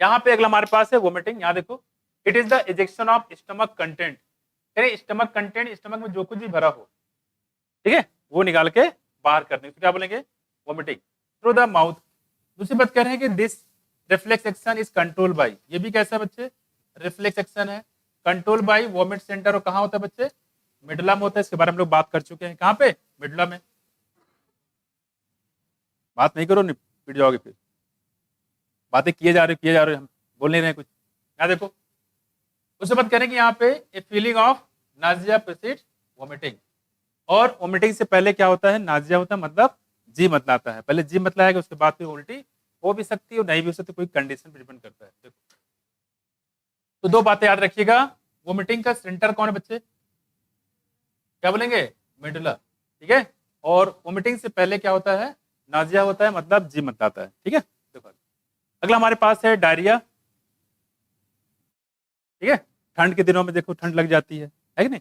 यहां पे अगला हमारे पास है वोमिटिंग। यहां देखो it is the ejection of stomach content. यानी स्टमक कंटेंट, स्टमक में जो कुछ भी भरा हो, ठीक है, वो निकाल के बाहर करने तो क्या बोलेंगे? Vomiting through the mouth. दूसरी बात कह रहे हैं कि this reflex action is control by. ये भी कैसा है बच्चे? रिफ्लेक्स एक्शन है, कंट्रोल बाई वोमिट सेंटर। और कहाँ होता है बच्चे? मिडला में होता है। इसके बारे में हम लोग बात कर चुके हैं। कहाँ पे? मिडला में। बात नहीं करो, नहीं पिट जाओगे फिर। बातें किए जा रहे हो, हम बोल नहीं रहे हैं कुछ। यहाँ देखो उससे बात करें कि यहाँ पे a feeling of nausea preceded vomiting. और वोमिटिंग से पहले क्या होता है? नाजिया होता है, मतलब जी मतलाता है। पहले जी मतलाएगा, उसके बाद फिर उल्टी हो भी सकती है और नहीं भी हो सकती, कोई कंडीशन पर डिपेंड करता है। देखो तो दो बातें याद रखिएगा। वोमिटिंग का सेंटर कौन है बच्चे? क्या बोलेंगे? मिडुला। ठीक है, और वोमिटिंग से पहले क्या होता है? नाजिया होता है, मतलब जी मतलाता है। ठीक है, देखो अगला हमारे पास है डायरिया। ठीक है, ठंड के दिनों में देखो ठंड लग जाती है कि नहीं?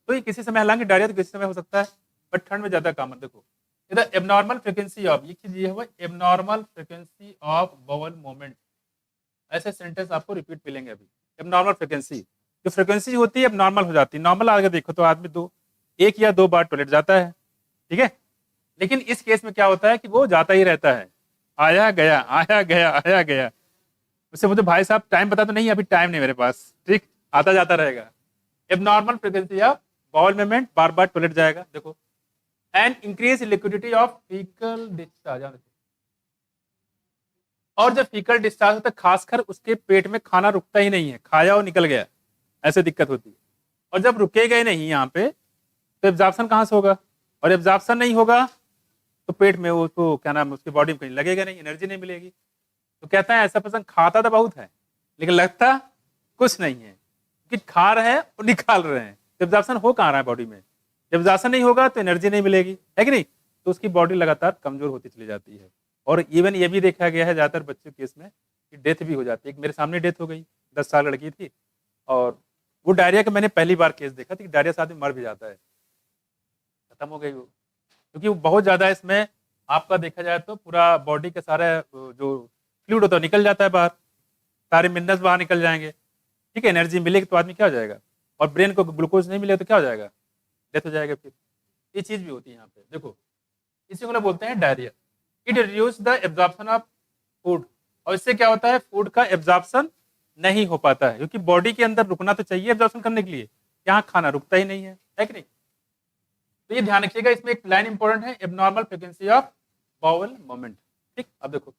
तो ये किसी समय, हालांकि डायरिया तो किसी समय हो सकता है, बट ठंड में ज्यादा कॉमन। देखो इधर एबनॉर्मल फ्रीक्वेंसी ऑफ, ये चीज ये है abnormal frequency of bowel movement. ऐसे सेंटेंस आपको रिपीट मिलेंगे अभी। एबनॉर्मल फ्रीक्वेंसी, जो फ्रीक्वेंसी होती है एबनॉर्मल हो जाती है। नॉर्मल आगे देखो तो आदमी एक या दो बार टॉयलेट जाता है, ठीक है, लेकिन इस केस में क्या होता है कि वो जाता ही रहता है, आया गया आया गया आया गया। उससे मुझे भाई साहब टाइम बता, तो नहीं अभी टाइम नहीं मेरे पास, ठीक, आता जाता रहेगा। Abnormal frequency of bowel movement, bar bar toilet जाएगा। देखो and increase liquidity of faecal discharge. और जब फीकल डिस्चार्ज होता है, खासकर उसके पेट में खाना रुकता ही नहीं है, खाया और निकल गया, ऐसे दिक्कत होती है। और जब रुकेगा ही नहीं यहाँ पे, तो एब्जॉर्प्शन कहाँ से होगा? और एब्जॉर्प्शन नहीं होगा तो पेट में उसको क्या नाम है, उसकी बॉडी में कहीं लगेगा नहीं, एनर्जी नहीं मिलेगी। तो कहता है ऐसा पर्सन खाता तो बहुत है लेकिन लगता कुछ नहीं है, कि खा रहे हैं और निकाल रहे हैं। तो एब्जॉर्प्शन हो कहाँ रहा है बॉडी में? जब एब्जॉर्प्शन नहीं होगा तो एनर्जी नहीं मिलेगी, है कि नहीं? तो उसकी बॉडी लगातार कमजोर होती चली जाती है। और इवन ये भी देखा गया है ज्यादातर बच्चों के केस में कि डेथ भी हो जाती है। एक मेरे सामने डेथ हो गई, 10 साल लड़की थी, और वो डायरिया का मैंने पहली बार केस देखा था कि डायरिया से आदमी मर भी जाता है, खत्म हो गई वो। क्योंकि वो बहुत ज्यादा इसमें आपका देखा जाए तो पूरा बॉडी का सारा जो फ्लूइड होता है निकल जाता है बाहर, सारे मिनरल्स बाहर निकल जाएंगे। ठीक है, एनर्जी मिलेगी तो आदमी क्या हो जाएगा, और ब्रेन को ग्लूकोज नहीं मिलेगा तो क्या हो जाएगा? डेथ हो जाएगा फिर। ये चीज भी होती है यहाँ पे। देखो इसी को लोग बोलते हैं diarrhoea. It reduce the absorption of food. और इससे क्या होता है? फूड का एब्जॉर्प्शन नहीं हो पाता है, क्योंकि बॉडी के अंदर रुकना तो चाहिए एब्जॉर्प्शन करने के लिए, यहाँ खाना रुकता ही नहीं है कि नहीं? तो ये ध्यान रखिएगा, इसमें एक लाइन इंपॉर्टेंट है, abnormal frequency of bowel movement. ठीक, अब देखो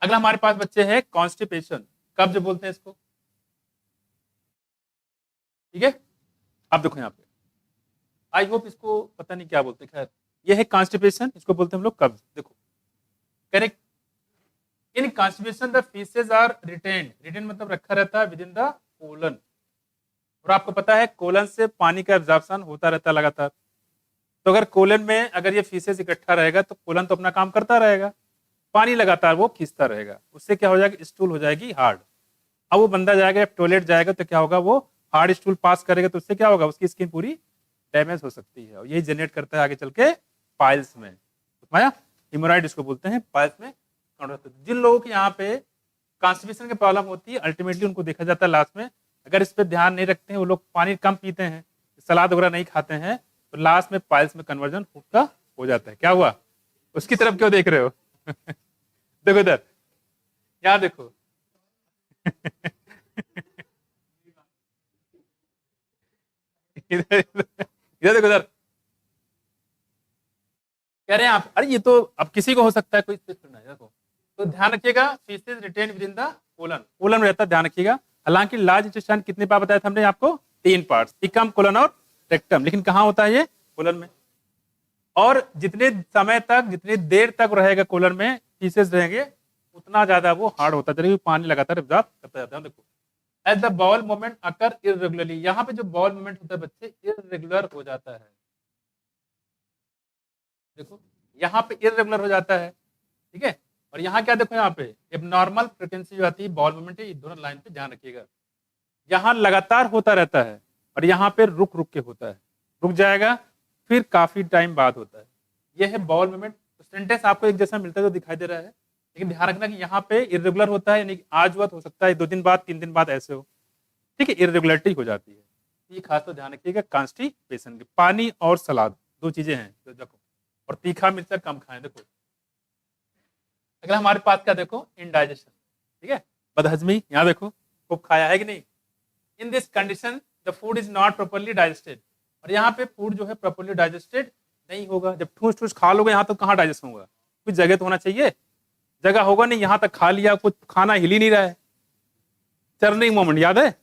अगला हमारे पास बच्चे हैं कॉन्स्टिपेशन। कब्ज बोलते हैं इसको। ठीक है, अब देखो यहाँ पे, आई होप इसको पता नहीं क्या बोलते, खैर ये है कॉन्स्टिपेशन, इसको बोलते हैं हम लोग कब्ज। देखो correct, in constipation the faeces are retain. Retain मतलब रखा रहता है विद इन द कोलन। और आपको पता है कोलन से पानी का एब्जॉर्प्शन होता रहता है लगातार। तो अगर कोलन में अगर ये फीसेस इकट्ठा रहेगा तो कोलन तो अपना काम करता रहेगा, पानी लगातार वो खींचता रहेगा, उससे क्या हो जाएगा? स्टूल हो जाएगी हार्ड। अब वो बंदा जाएगा टॉयलेट जाएगा तो क्या होगा? वो हार्ड स्टूल पास करेगा, तो उससे क्या होगा? उसकी स्किन पूरी डैमेज हो सकती है, और यही जनरेट करता है आगे चल के पाइल्स में। हिमोराइड इसको बोलते हैं, पाइल्स में। जिन लोगों के यहाँ पे कॉन्स्टिपेशन की प्रॉब्लम होती है, अल्टीमेटली उनको देखा जाता है लास्ट में, अगर इस पर ध्यान नहीं रखते हैं, वो लोग पानी कम पीते हैं, सलाद वगैरह नहीं खाते हैं, तो लास्ट में पाइल्स में कन्वर्जन का हो जाता है। क्या हुआ? उसकी तरफ क्यों देख रहे हो? देखो इधर, यहाँ देखो। इधर इधर देखो इधर, कह रहे हैं आप, अरे ये तो अब किसी को हो सकता है, कोई स्पेसिफिक नहीं, देखो तो ध्यान रखिएगा, faeces retain within the colon, colon में रहता है, ध्यान रखिएगा। हालांकि लार्ज इंटेस्टाइन कितने पार्ट बताया था हमने आपको, 3 पार्ट, इकम, कोलन और रेक्टम, लेकिन कहाँ होता है ये, कोलन में। और जितने समय तक, जितनी देर तक रहेगा कोलन में फीसेस रहेंगे, उतना ज्यादा वो हार्ड होता चलेगा, पानी लगातार एब्जॉर्ब करता जाता है। देखो as the bowel movement occur irregularly, यहाँ पे जो बॉल मूवमेंट होता है बच्चे इरेगुलर हो जाता है, देखो यहाँ पे इरेगुलर हो जाता है, ठीक है। और यहाँ क्या देखो, यहाँ पे एबनॉर्मल फ्रीक्वेंसी जो आती है बॉल मूवमेंट, ये दोनों लाइन पे ध्यान रखिएगा, यहाँ लगातार होता रहता है और यहाँ पे रुक रुक के होता है, रुक जाएगा फिर काफी टाइम बाद होता है, ये है बॉल मूवमेंट। तो सेंटेंस आपको एक जैसा मिलता है तो दिखाई दे रहा है, लेकिन ध्यान रखना कि यहाँ पे इरेगुलर होता है, यानी कि आज वक्त हो सकता है 2 दिन बाद, 3 दिन बाद ऐसे हो, ठीक है, इरेगुलरिटी हो जाती है। ये खास तो ध्यान रखिएगा, कॉन्स्टिपेशन के, पानी और सलाद 2 चीजें हैं तो देखो, और तीखा मिर्चा कम खाएं। देखो अगर हमारे पास क्या देखो, इनडाइजेशन, ठीक है, बदहजमी, यहाँ देखो खूब खाया है कि नहीं, in this condition the food is not properly digested, और यहाँ पे फूड जो है प्रॉपर्ली डाइजेस्टेड नहीं होगा। जब ठूस ठूस खा लोगे यहाँ तो कहाँ डाइजेस्ट होगा, कुछ जगह तो होना चाहिए, जगह होगा नहीं, यहाँ तक खा लिया, कुछ खाना हिल ही नहीं रहा है, चर्निंग मोमेंट याद है,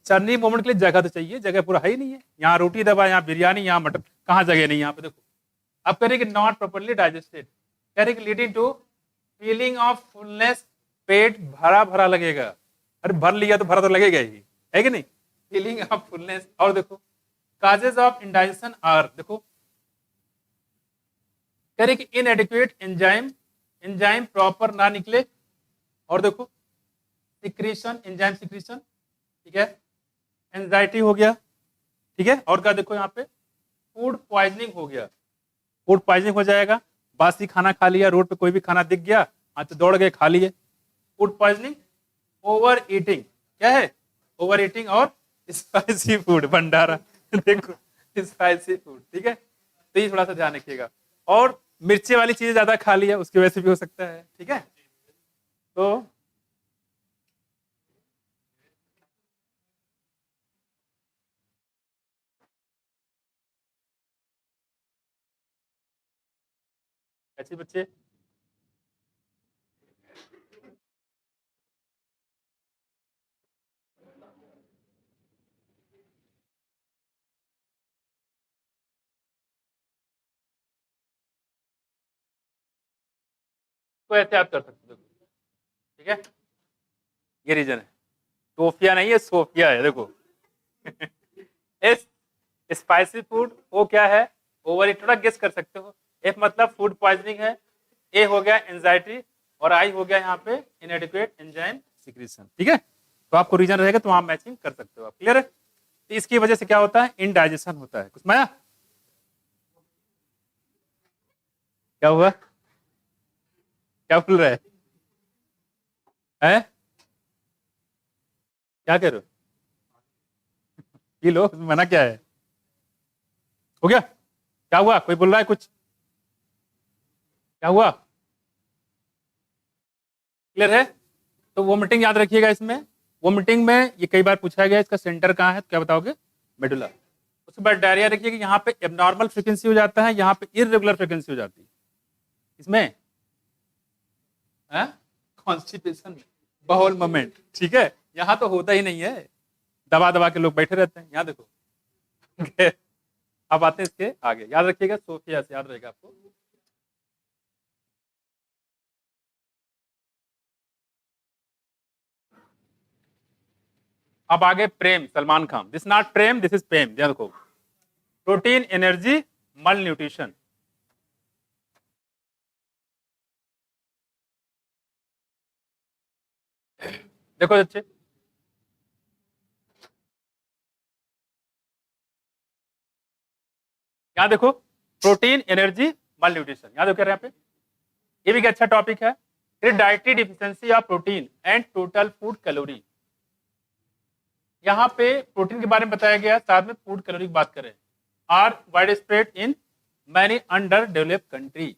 चर्निंग मोमेंट के लिए जगह तो चाहिए, जगह पूरा है ही नहीं है, यहाँ रोटी दबा, यहाँ बिरयानी, यहाँ मटन, कहाँ जगह नहीं यहाँ पे। देखो अब करेंगे नॉट प्रॉपर्ली डाइजेस्टेड, करेंगे leading to feeling of fullness, पेट भरा भरा लगेगा, अरे भर लिया तो भरा तो लगेगा ही, है कि नहीं, फीलिंग ऑफ फुलनेस। और देखो काजेज ऑफ इंडाइजेशन आर, देखो कह रहे कि इनएडिक्वेट एंजाइम, एंजाइम प्रॉपर ना निकले, और देखो सिक्रीशन, एंजाइम सिक्रीशन, ठीक है, एंजाइटी हो गया, ठीक है, और क्या देखो यहाँ पे फूड पॉइजनिंग हो गया, फूड पॉइजनिंग हो जाएगा, बासी खाना खा लिया, रोड पे कोई भी खाना दिख गया, तो दौड़ गए खा लिए, फूड पॉइजनिंग। ओवर ईटिंग क्या है, ओवर ईटिंग और स्पाइसी फूड, भंडारा देखो स्पाइसी फूड, ठीक है, तो ये थोड़ा सा ध्यान रखिएगा। और मिर्ची वाली चीजें ज्यादा खा लिया उसकी वजह से भी हो सकता है, ठीक है। तो अच्छे बच्चे, तो ऐसे आप कर सकते हो, ठीक है, ये रीजन है, सोफिया नहीं है, सोफिया है, देखो इस स्पाइसी फूड, वो क्या है, ओवर, थोड़ा गेस कर सकते हो, एफ मतलब फूड पॉइजनिंग है, ए हो गया एंजाइटी, और आई हो गया यहाँ पे इनएडिक्वेट एंजाइम सिक्रीशन, ठीक है। तो आपको रीजन रहेगा तो आप मैचिंग कर सकते हो, आप क्लियर है। तो इसकी वजह से क्या होता है, इनडाइजेशन होता है। कुछ माया क्या हुआ, क्या बोल रहा है? क्या कह रहे हो, पी लो, मना क्या है, हो गया, क्या हुआ, कोई बोल रहा है कुछ, क्या हुआ, क्लियर है। तो वोमिटिंग याद रखिएगा, इसमें वोमिटिंग में ये कई बार पूछा गया, इसका सेंटर कहाँ है, तो क्या बताओगे, मेडुला। उसके बाद डायरिया रखिए कि यहाँ पे एबनॉर्मल फ्रीक्वेंसी हो जाता है, यहाँ पे इरेगुलर फ्रीक्वेंसी हो जाती है, इसमें कॉन्स्टिपेशन, बाउल मोमेंट, ठीक है, यहाँ तो होता ही नहीं है, दबा दबा के लोग बैठे रहते हैं, यहाँ देखो अब आते हैं इसके आगे, याद रखिएगा, सोफिया से याद रहेगा आपको। अब आगे Prem, Salman Khan, this not Prem, this is Prem, ध्यान देखो, प्रोटीन, एनर्जी, मल न्यूट्रिशन, देखो बच्चे, यहाँ देखो प्रोटीन, एनर्जी, मल न्यूट्रिशन, यहाँ देखो यहाँ पे, ये भी एक अच्छा टॉपिक है, dietary deficiency of protein and total food calorie, यहाँ पे प्रोटीन के बारे में बताया गया, साथ में फूड कैलोरी की बात करें, are widespread in many underdeveloped country,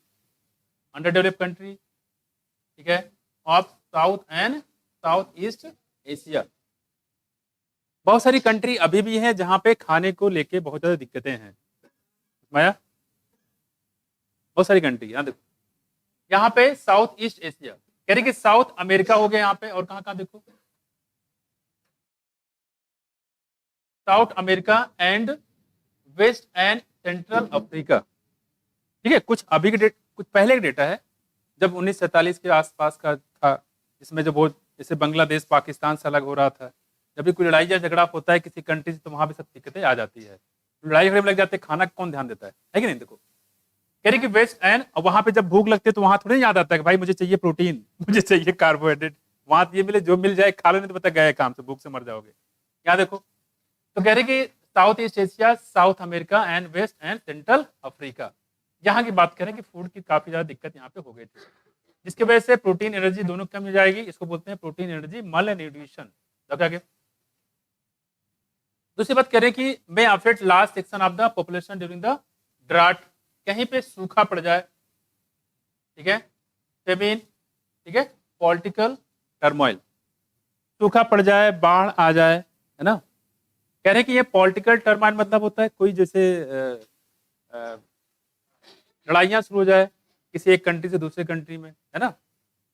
underdeveloped country, ठीक है, of South and South East Asia, बहुत सारी कंट्री अभी भी हैं जहां पे खाने को लेके बहुत ज्यादा दिक्कतें हैं। माया बहुत सारी कंट्री, यहाँ देखो, यहाँ पे साउथ ईस्ट एशिया, कह रहे कि साउथ अमेरिका हो गया यहाँ पे, और कहाँ कहाँ देखो, South America and West and Central Africa. ठीक है, कुछ अभी के डेट, कुछ पहले का डेटा है, जब 1947 के आसपास का था, इसमें जब वो जैसे बांग्लादेश पाकिस्तान से अलग हो रहा था, जब भी कोई लड़ाई या झगड़ा होता है किसी कंट्री से, तो वहां भी सब दिक्कतें आ जाती है, लड़ाई झगड़े में लग जाते हैं, खाना कौन ध्यान देता है कि नहीं। देखो कह रही कि वेस्ट एंड, वहां पे जब भूख लगती है तो वहां थोड़ी याद आता है कि भाई मुझे चाहिए प्रोटीन, मुझे चाहिए कार्बोहाइड्रेट, वहां ये मिले जो मिल जाए खा लो, नहीं तो पता गए काम से, भूख से मर जाओगे। यहाँ देखो, तो कह रहे कि South East Asia, South America and West and Central Africa, यहाँ की बात करें कि फूड की काफी ज्यादा दिक्कत यहाँ पे हो गई थी, जिसकी वजह से प्रोटीन एनर्जी दोनों कम हो जाएगी, इसको बोलते हैं प्रोटीन एनर्जी मल न्यूट्रिशन। दूसरी बात करें कि may affect last section of the population during the drought, कहीं पे सूखा पड़ जाए, ठीक है, फेमिन, ठीक है, पॉलिटिकल टर्मोइल, सूखा पड़ जाए, बाढ़ आ जाए, है ना। कह रहे हैं कि ये पॉलिटिकल टर्मोइल मतलब होता है कोई जैसे लड़ाइयां शुरू हो जाए किसी एक कंट्री से दूसरे कंट्री में, है ना,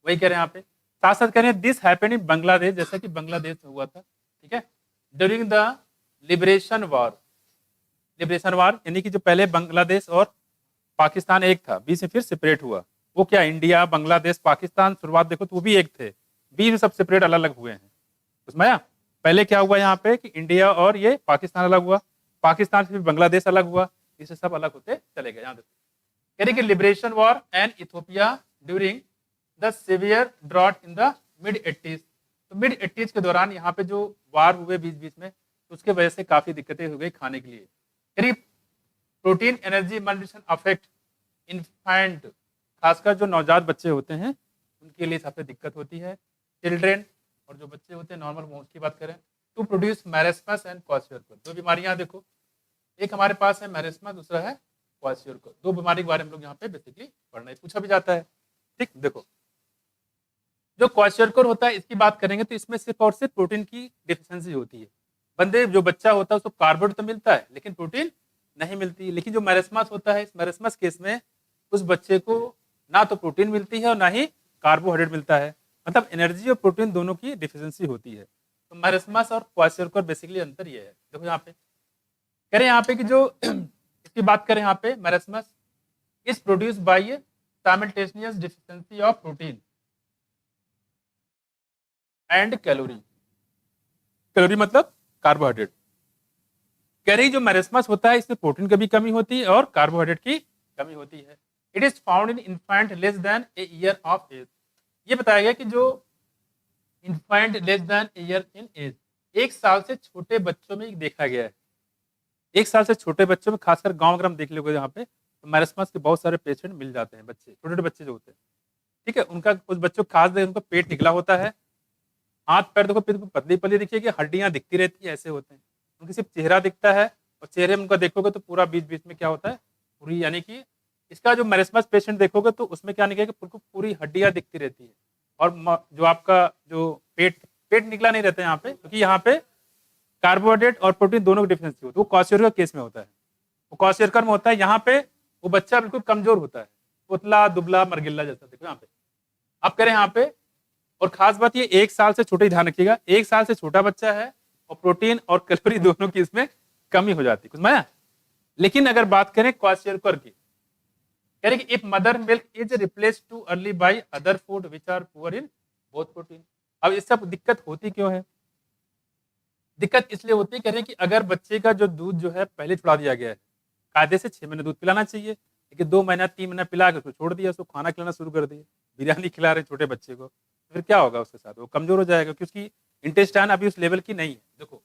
वही कह रहे हैं यहाँ पे। साथ साथ कह रहे हैं दिस हैपेंड इन बांग्लादेश, जैसा कि बांग्लादेश में हुआ था, ठीक है, during the liberation war. Liberation war यानी कि जो पहले बांग्लादेश और पाकिस्तान एक था, बीच में फिर सेपरेट हुआ, वो क्या इंडिया बांग्लादेश पाकिस्तान शुरुआत देखो तो वो भी एक थे, बीच में सब सेपरेट अलग अलग हुए हैं, उसमें पहले क्या हुआ यहाँ पे कि इंडिया और ये पाकिस्तान अलग हुआ, पाकिस्तान से फिर बांग्लादेश अलग हुआ, इससे सब अलग होते चले गए। यहाँ देखो कह रहे कि liberation war and Ethiopia during the severe drought in the mid 80s, तो मिड 80s के दौरान यहाँ पे जो वार हुए बीच बीच में, तो उसके वजह से काफी दिक्कतें हो गई खाने के लिए। प्रोटीन एनर्जी मल्टीशन अफेक्ट इन्फेंट, खासकर जो नवजात बच्चे होते हैं उनके लिए सबसे दिक्कत होती है, चिल्ड्रेन, और जो बच्चे होते हैं नॉर्मल मोस्ट की बात करें, to produce marasmus and kwashiorkor, दो बीमारियां देखो, एक हमारे पास है मैरेस्मा, दूसरा है क्वाशियोरकर, दो बीमारी के बारे में लोग यहाँ पे बेसिकली पढ़ना है, पूछा भी जाता है। ठीक, देखो जो क्वाशियोरकर होता है इसकी बात करेंगे तो इसमें सिर्फ और सिर्फ प्रोटीन की डिफिशियंसी होती है, बंदे जो बच्चा होता है उसको कार्बोहाइड्रेट तो मिलता है लेकिन प्रोटीन नहीं मिलती। लेकिन जो मैरेस्मस होता है, इस मैरेस्मस केस में उस बच्चे को ना तो प्रोटीन मिलती है और ना ही कार्बोहाइड्रेट मिलता है, मतलब एनर्जी और प्रोटीन दोनों की डिफिशियंसी होती है। तो मैरेस्मस और क्वाशियोरकर बेसिकली अंतर ये है। देखो यहाँ पे कह रहे हैं यहाँ पे कि जो इसकी बात करें यहाँ पे, marasmus is produce by simultaneous deficiency of protein and calorie, calorie मतलब कार्बोहाइड्रेट। कह रही जो मैरेस्मस होता है इसमें प्रोटीन की भी कमी होती है और कार्बोहाइड्रेट की कमी होती है। It is found in infant less than a year of age, ये बताया गया कि जो infant less than a year in age, एक साल से छोटे बच्चों में देखा गया है। एक साल से छोटे बच्चों में, खासकर गांव अगर हम देख लोगे यहाँ पे, तो मैरेस्मस के बहुत सारे पेशेंट मिल जाते हैं, बच्चे छोटे छोटे बच्चे जो होते हैं, ठीक है, उनका कुछ बच्चों खास देख उनका पेट निकला होता है, हाथ पैर देखो पतली पतली दिखिए कि हड्डियां दिखती रहती है, ऐसे होते हैं, उनकी सिर्फ चेहरा दिखता है, और चेहरे में उनका देखोगे तो पूरा बीच बीच में क्या होता है, पूरी, यानी कि इसका जो मैरेस्मस पेशेंट देखोगे तो उसमें क्या निकलेगा, पूरी हड्डियां दिखती रहती है, और जो आपका जो पेट पेट निकला नहीं रहता है यहाँ पे, क्योंकि यहाँ पे कार्बोहाइड्रेट और प्रोटीन दोनों की डिफिशियंसी होती है। वो क्वाशियोरकर केस में होता है, वो क्वाशियोरकर में होता है, यहाँ पे वो बच्चा बिल्कुल कमजोर होता है, पुतला दुबला मरगिल्ला जैसा, देखो यहाँ पे आप करें यहाँ पे। और खास बात ये, एक साल से छोटे, ध्यान रखिएगा, एक साल से छोटा बच्चा है और प्रोटीन और कैलोरी दोनों की इसमें कमी हो जाती है, कुछ माया। लेकिन अगर बात करें क्वाशियोरकर की, कह रहे कि if mother milk is replace too early by other food which are poor in both protein. अब इस सब दिक्कत होती क्यों है, दिक्कत इसलिए होती है, कह रहे हैं कि अगर बच्चे का जो दूध जो है पहले छुड़ा दिया गया है, कायदे से 6 महीने दूध पिलाना चाहिए, लेकिन 2 महीना 3 महीना पिला के उसको छोड़ दिया, उसको खाना खिलाना शुरू कर दिया, बिरयानी खिला रहे छोटे बच्चे को, फिर क्या होगा उसके साथ, वो कमजोर हो जाएगा क्योंकि उसकी इंटेस्टाइन अभी उस लेवल की नहीं है। देखो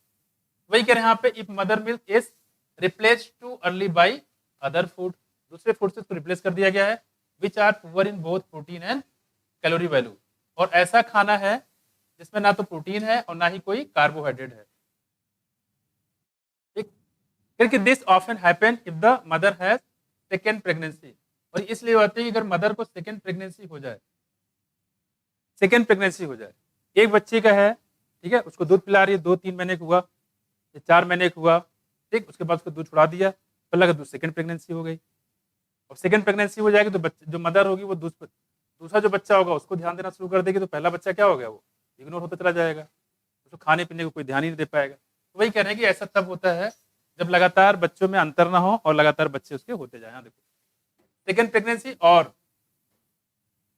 वही कह रहे हैं यहाँ पे, if mother milk is replace too early by other food, दूसरे फूड से उसको रिप्लेस कर दिया गया है, which are poor in both protein and calorie value, और ऐसा खाना है जिसमें ना तो प्रोटीन है और ना ही कोई कार्बोहाइड्रेट है। क्योंकि this often happen if the mother has second pregnancy, और इसलिए होती है कि अगर मदर को सेकेंड प्रेगनेंसी हो जाए, सेकेंड प्रेगनेंसी हो जाए, एक बच्चे का है, ठीक है, उसको दूध पिला रही है, 2-3 महीने का हुआ या 4 महीने का हुआ, ठीक, उसके बाद उसको दूध छुड़ा दिया, तो लगा दूध सेकेंड प्रेगनेंसी हो गई, और सेकंड प्रेगनेंसी हो जाएगी तो जो मदर होगी वो दूसरा जो बच्चा होगा उसको ध्यान देना शुरू कर देगी, तो पहला बच्चा क्या हो गया, वो इग्नोर होता चला जाएगा, उसको खाने पीने को कोई ध्यान ही नहीं दे पाएगा। तो वही कह रहे हैं कि ऐसा तब होता है जब लगातार बच्चों में अंतर ना हो और लगातार बच्चे उसके होते जाए। हाँ देखो, सेकेंड प्रेगनेंसी और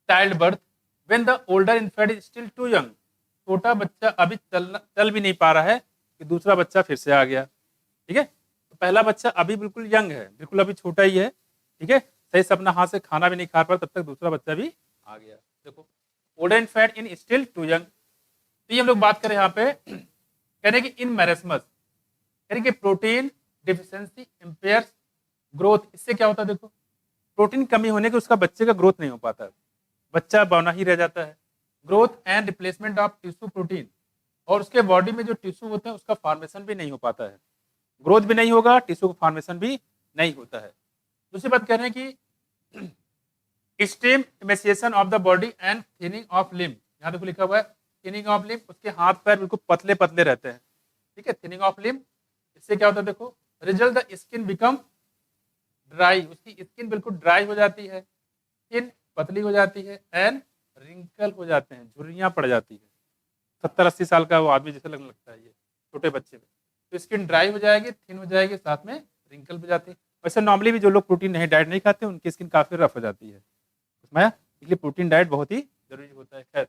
childbirth when the older infant is still too young, छोटा बच्चा अभी चल भी नहीं पा रहा है कि दूसरा बच्चा फिर से आ गया। ठीक है, तो पहला बच्चा अभी बिल्कुल यंग है, बिल्कुल अभी छोटा ही है, ठीक है, सही से अपना हाथ से खाना भी नहीं खा पा, तब तक दूसरा बच्चा भी आ गया। देखो, older infant in still too young, तो ये हम लोग बात करें यहाँ पे, कह रहे हैं कि इन मैरेस्मस, कह रहे हैं कि प्रोटीन डिफिशियंसी इम्पेयर्स ग्रोथ। इससे क्या होता है, देखो प्रोटीन कमी होने के उसका बच्चे का ग्रोथ नहीं हो पाता, बच्चा बौना ही रह जाता है। Growth and replacement of tissue protein, और उसके बॉडी में जो टिश्यू होते हैं उसका फॉर्मेशन भी नहीं हो पाता है, ग्रोथ भी नहीं होगा, टिश्यू का फॉर्मेशन भी नहीं होता है। दूसरी बात कह रहे हैं कि extreme emaciation of the body and thinning of limb, यहाँ देखो लिखा हुआ है थिनिंग ऑफ लिम्ब, उसके हाथ पैर बिल्कुल पतले पतले रहते हैं, ठीक है, थिनिंग ऑफ लिम्ब। इससे क्या होता है, देखो result the skin become dry, उसकी स्किन बिल्कुल ड्राई हो जाती है, स्किन पतली हो जाती है, एंड रिंकल हो जाते हैं, झुर्रियां पड़ जाती है। 70-80 साल का वो आदमी जैसे लगने लगता है ये छोटे बच्चे में, तो स्किन ड्राई हो जाएगी, थिन हो जाएगी, साथ में रिंकल हो जाती है। वैसे नॉर्मली भी जो लोग प्रोटीन नहीं डाइट नहीं खाते उनकी स्किन काफी रफ हो जाती है, इसलिए प्रोटीन डाइट बहुत ही जरूरी होता है। खैर,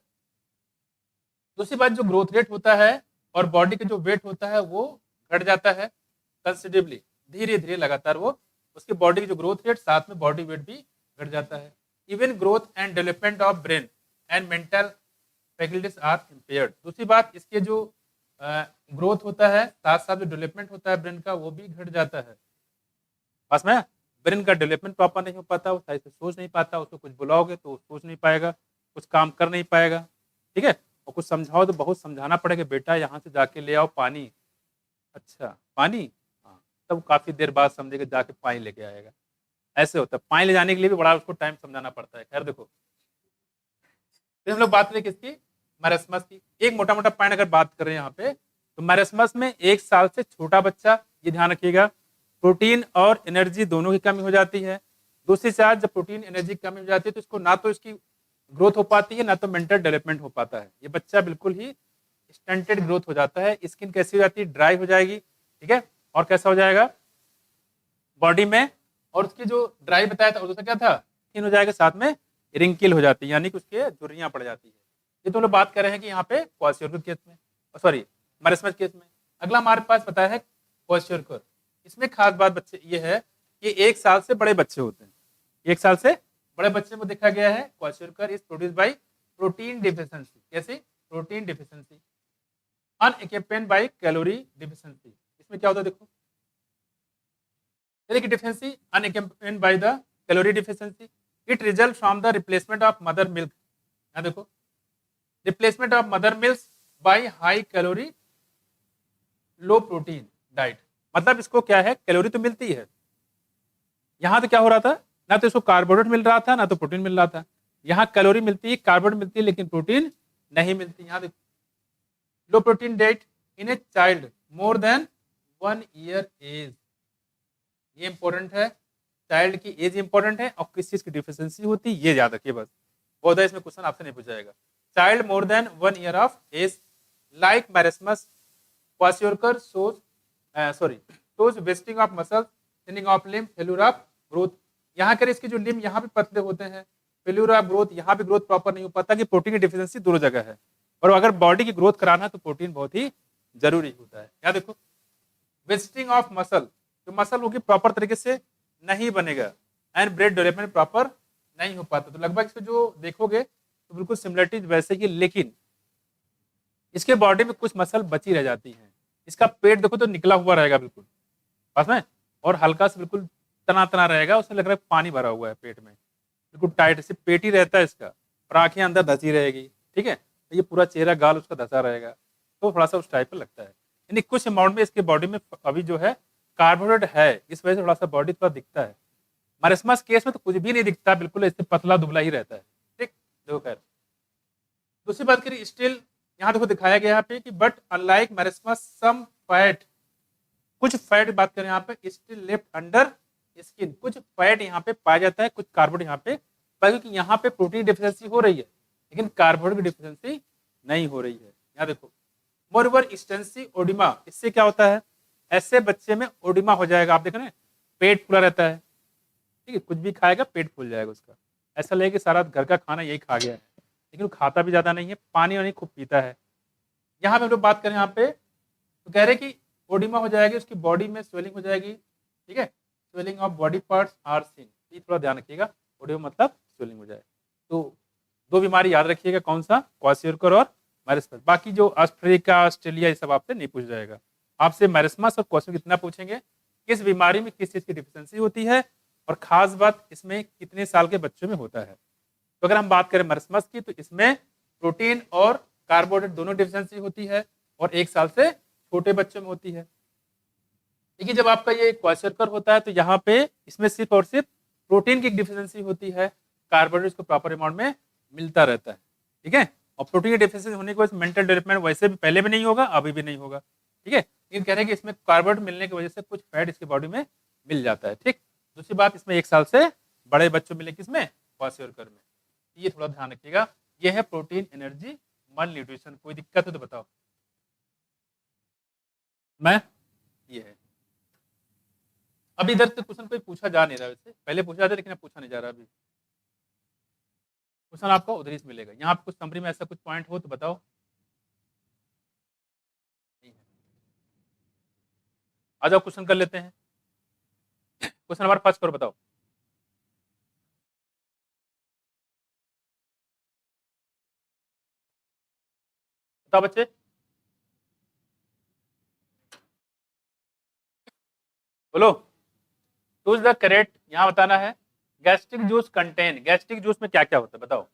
दूसरी बात, जो ग्रोथ रेट होता है और बॉडी का जो वेट होता है वो घट जाता है कंसिडरेबली, धीरे धीरे लगातार वो उसकी बॉडी की जो ग्रोथ रेट साथ में बॉडी वेट भी घट जाता है। Even growth and development of brain and mental faculties are impaired. दूसरी बात, इसके जो ग्रोथ होता है साथ साथ जो डेवलपमेंट होता है ब्रेन का वो भी घट जाता है। पास में ब्रेन का डेवलपमेंट प्रॉपर नहीं हो पाता, वो सही से सोच नहीं पाता, उसको कुछ बुलाओगे तो सोच नहीं पाएगा, कुछ काम कर नहीं पाएगा, ठीक है, और कुछ समझाओ तो बहुत समझाना पड़ेगा, बेटा यहाँ से जाके ले आओ पानी, अच्छा पानी, हाँ, तब काफी देर बाद समझेगा, जाके पानी लेके आएगा। ऐसे होता है, पानी ले जाने के लिए भी बड़ा उसको टाइम समझाना पड़ता है। खैर देखो, फिर हम लोग बात करें किसकी, मैरेस्मस की। एक मोटा मोटा पॉइंट अगर बात करें यहाँ पे, तो मैरेस्मस में 1 साल से छोटा बच्चा, ये ध्यान रखिएगा, प्रोटीन और एनर्जी दोनों की कमी हो जाती है। दूसरी साथ जब प्रोटीन एनर्जी की कमी हो जाती है तो इसको ना तो इसकी ग्रोथ हो पाती है ना तो मेंटल डेवलपमेंट हो पाता है, ये बच्चा बिल्कुल ही स्टंटेड ग्रोथ हो जाता है। स्किन कैसी हो जाती है, ड्राई हो जाएगी, ठीक है, और कैसा हो जाएगा बॉडी में, और उसकी जो ड्राई बताया था उसका क्या था, थिन हो जाएगा, साथ में रिंकिल हो जाती है, यानी कि उसके झुर्रियां पड़ जाती है। ये तो लोग बात कर रहे हैं कि यहाँ पे क्वाशियोरकर केस में, सॉरी मैरेस्मस केस में। अगला हमारे पास पता है क्वाशियोरकर, इसमें खास बात बच्चे ये है कि 1 साल से बड़े बच्चे होते हैं, 1 साल से बड़े बच्चे में देखा गया है kwashiorkor is produce by protein deficiency. कैसे, protein deficiency unaccompanied by calorie deficiency. इसमें क्या होता है, देखो deficiency unaccompanied by the calorie deficiency, it result from the replacement of mother milk. यहाँ देखो, replacement of mother milk by high calorie low protein diet, मतलब इसको क्या है, कैलोरी तो मिलती है, यहां तो क्या हो रहा था, ना तो इसको कार्बोहाइड्रेट मिल रहा था ना तो प्रोटीन मिल रहा था। यहाँ कैलोरी मिलती है, कार्बोहाइड्रेट मिलती है, लेकिन प्रोटीन नहीं मिलती। यहाँ देखो, low protein diet in a child more than 1 year age, ये इंपॉर्टेंट है, चाइल्ड की एज इंपॉर्टेंट है, और किस चीज की डिफिशियंसी होती है ये याद रखिए बस, बहुत है इसमें क्वेश्चन आपसे नहीं पूछा जाएगा। Child more than 1 year of age like marasmus kwashiorkor shows wasting of muscles, thinning of limb, failure of growth। यहाँ कर इसके जो लिम्ब यहाँ भी पतले होते हैं, फेल्यूर ऑफ ग्रोथ, यहाँ भी ग्रोथ प्रॉपर नहीं हो पाता, कि प्रोटीन की डिफिशियंसी दोनों जगह है, और अगर बॉडी की ग्रोथ कराना है तो प्रोटीन बहुत ही जरूरी होता है। यहाँ देखो, वेस्टिंग ऑफ मसल, जो मसल होगी प्रॉपर तरीके से नहीं बनेगा, एंड ब्रेड डेवलपमेंट प्रॉपर नहीं हो पाता। तो लगभग इसको जो देखोगे तो बिल्कुल सिमिलरिटीज वैसे ही, लेकिन इसके बॉडी में कुछ मसल बची रह जाती है। इसका पेट देखो तो निकला हुआ रहेगा बिल्कुल पास में, और हल्का से बिल्कुल तना तना रहेगा, उसमें लग रहा है पानी भरा हुआ है पेट में, बिल्कुल टाइट से पेट ही रहता है इसका, और आंखें अंदर धसी रहेगी, ठीक है, ये पूरा चेहरा गाल उसका धसा रहेगा, तो थोड़ा सा उस टाइप का लगता है। यानी कुछ अमाउंट में इसके बॉडी में अभी जो है कार्बोहाइड्रेट है, इस वजह से थोड़ा सा बॉडी थोड़ा दिखता है। मैरेस्मस केस में तो कुछ भी नहीं दिखता, बिल्कुल इससे पतला दुबला ही रहता है, ठीक। देखो खैर, दूसरी बात करिए, स्टिल यहाँ देखो दिखाया गया यहाँ पे कि but unlike marasmus some fat, कुछ फैट बात करें यहाँ पे स्टिल लेफ्ट अंडर स्किन, कुछ फैट यहाँ पे पाया जाता है, कुछ कार्बोहाइड्रेट यहाँ पे, क्योंकि यहाँ पे प्रोटीन डिफिशियंसी हो रही है लेकिन कार्बोहाइड्रेट की डिफिशियंसी नहीं हो रही है। यहाँ देखो, मोरओवर एक्सटेंसिव ओडिमा, इससे क्या होता है, ऐसे बच्चे में ओडिमा हो जाएगा, आप देखो ना पेट फूला रहता है, ठीक है, कुछ भी खाएगा पेट फूल जाएगा उसका, ऐसा लगेगा कि सारा घर का खाना यही खा गया है, लेकिन वो खाता भी ज्यादा नहीं है, पानी वानी खूब पीता है। यहाँ पे हम लोग बात करें यहाँ पे, तो कह रहे कि ओडिमा हो जाएगी, उसकी बॉडी में स्वेलिंग हो जाएगी, ठीक है, swelling of body parts are seen, ये थोड़ा ध्यान रखिएगा, ओडिमा मतलब स्वेलिंग हो जाए। तो दो बीमारी याद रखिएगा, कौन सा, क्वाशियोरकर और मैरिस्मस। बाकी जो अफ्रीका ऑस्ट्रेलिया ये सब आपसे नहीं पूछ जाएगा, आपसे मैरिस्मस और क्वाशियोरकर कितना पूछेंगे, किस बीमारी में किस चीज की डिफिशियंसी होती है, और खास बात इसमें कितने साल के बच्चों में होता है। तो अगर हम बात करें मैरिस्मस की, तो इसमें प्रोटीन और कार्बोहाइड्रेट दोनों डिफिशियंसी होती है, और 1 साल से छोटे बच्चों में होती है। देखिए जब आपका ये क्वाशियोरकर होता है तो यहाँ पे इसमें सिर्फ और सिर्फ प्रोटीन की डिफिशियंसी होती है, कार्बोहाइड्रेट को प्रॉपर अमाउंट में मिलता रहता है, ठीक है, और प्रोटीन की डिफिशियंसी होने की वजह से मेंटल डेवलपमेंट वैसे भी पहले भी नहीं होगा, अभी भी नहीं होगा, ठीक है, लेकिन कह रहे हैं कि इसमें कार्बोहाइड्रेट मिलने की वजह से कुछ फैट इसकी बॉडी में मिल जाता है, ठीक। दूसरी बात, इसमें 1 साल से बड़े बच्चों मिले किसमें, क्वाशियोरकर में, ये थोड़ा ध्यान रखिएगा। ये है प्रोटीन एनर्जी मल न्यूट्रिशन, कोई दिक्कत हो तो बताओ। मैं ये है, अब इधर से क्वेश्चन कोई पूछा जा नहीं रहा, वैसे पहले पूछा था लेकिन अब पूछा नहीं जा रहा, अभी क्वेश्चन आपको उधर ही से मिलेगा। यहाँ पे कुछ समरी में ऐसा कुछ पॉइंट हो तो बताओ। आ जाओ क्वेश्चन कर लेते हैं, क्वेश्चन नंबर फर्स्ट करो, बताओ। बताओ बच्चे, बोलो। चूज द करेक्ट, यहाँ बताना है, gastric juice contain, gastric juice में क्या क्या होता है बताओ,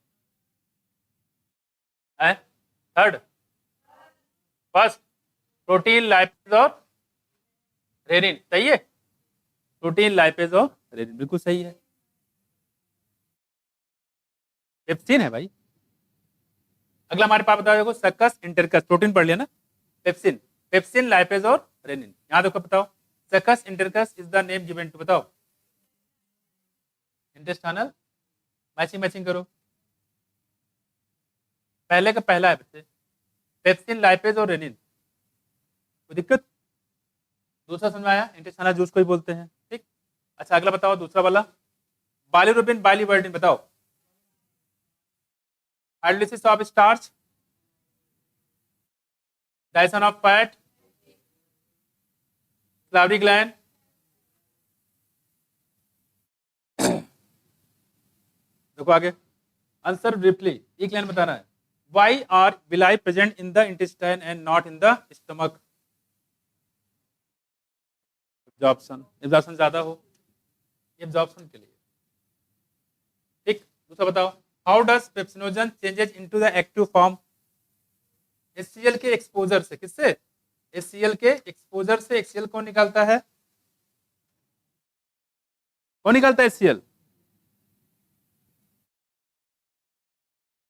है थर्ड, फर्स्ट, प्रोटीन लाइपेज और रेनिन, सही है, प्रोटीन लाइपेज और रेनिन बिल्कुल सही है, पेप्सिन है भाई। अगला हमारे पास बताओ, देखो सक्कस इंटरकस, प्रोटीन पढ़ लिया ना, पेप्सिन, पेप्सिन लाइपेज और रेनिन, यहाँ देखो बताओ, succus entericus is the name given to, बताओ, इंटेस्टाइनल, मैचिंग मैचिंग करो, पहले का पहला है बच्चे, पेप्सिन लाइपेज और रेनिन, कोई दिक्कत, दूसरा समझ में आया, इंटेस्टाइनल जूस को ही बोलते हैं, ठीक। अच्छा अगला बताओ, दूसरा वाला, बाइलिरुबिन बाइलिवर्डिन, बताओ, hydrolysis of starch, digestion of fat, salivary gland, देखो आगे, आंसर ब्रीफली, एक लाइन बताना है, why are villi present in the intestine and not in the stomach, absorption, absorption ज्यादा हो, एब्जॉर्प्शन के लिए, ठीक। दूसरा बताओ, how does pepsinogen changes into the active form, HCl के एक्सपोजर से, किससे, एचसीएल के एक्सपोजर से एचसीएल कौन निकालता है, कौन निकालता है एचसीएल,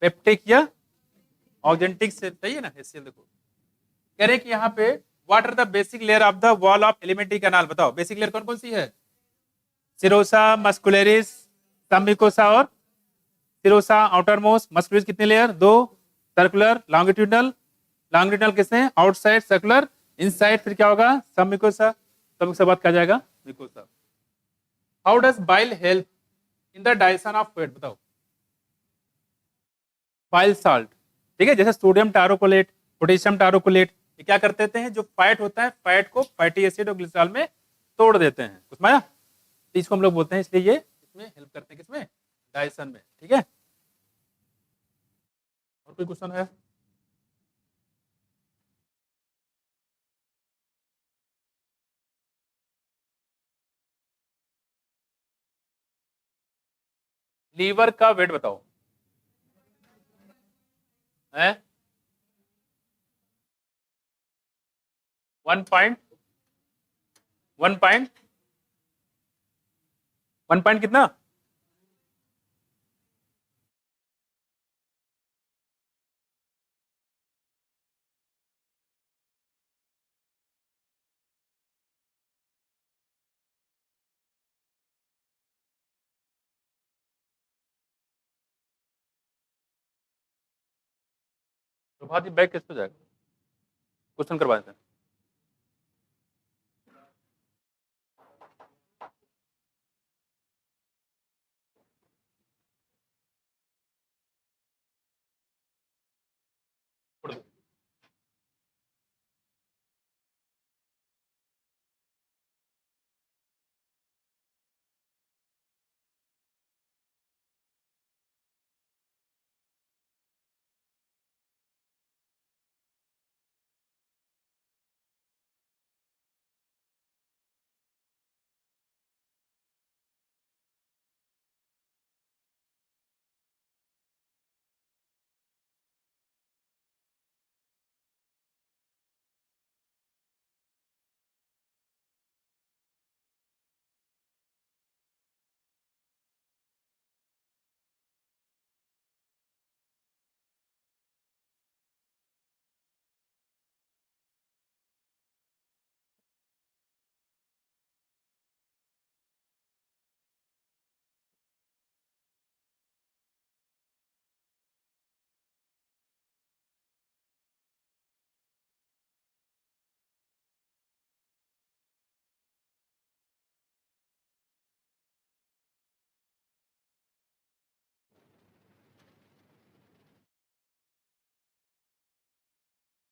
पेप्टिक या ऑक्जेंटिक से, सही है ना, एचसीएल देखो, कह रहे हैं कि यहाँ पे what are the basic layer of the wall of alimentary canal, बताओ बेसिक लेयर कौन कौन सी है, सिरोसा, मस्कुलरिस, समिकोसा और सिरोसा, आउटर मोस्ट, मस्कुलरिस कितने लेयर, दो, सर्कुलर, लॉन्गिट्यूडनल, लॉन्गिट्यूडनल किसने, आउटसाइड, सर्कुलर इनसाइड, फिर क्या होगा, समिकोसा, समिकोसा बाद क्या जाएगा, mucosa. How does bile help in the digestion of fat, बताओ, बाइल साल्ट, ठीक है, जैसे सोडियम टारोकोलेट, पोटेशियम टारोकोलेट, ये क्या करते हैं, जो फैट होता है फैट को फैटी एसिड और ग्लिसरॉल में तोड़ देते हैं, कुछ माया, तो इसको हम लोग बोलते हैं, इसलिए ये इसमें हेल्प करते हैं, किसमें, डाइजेशन में, ठीक है। और कोई क्वेश्चन है, लीवर का वेट बताओ, है 1 पॉइंट कितना, तो बात ही बैक किस पे जाएगा, क्वेश्चन करवाए थे।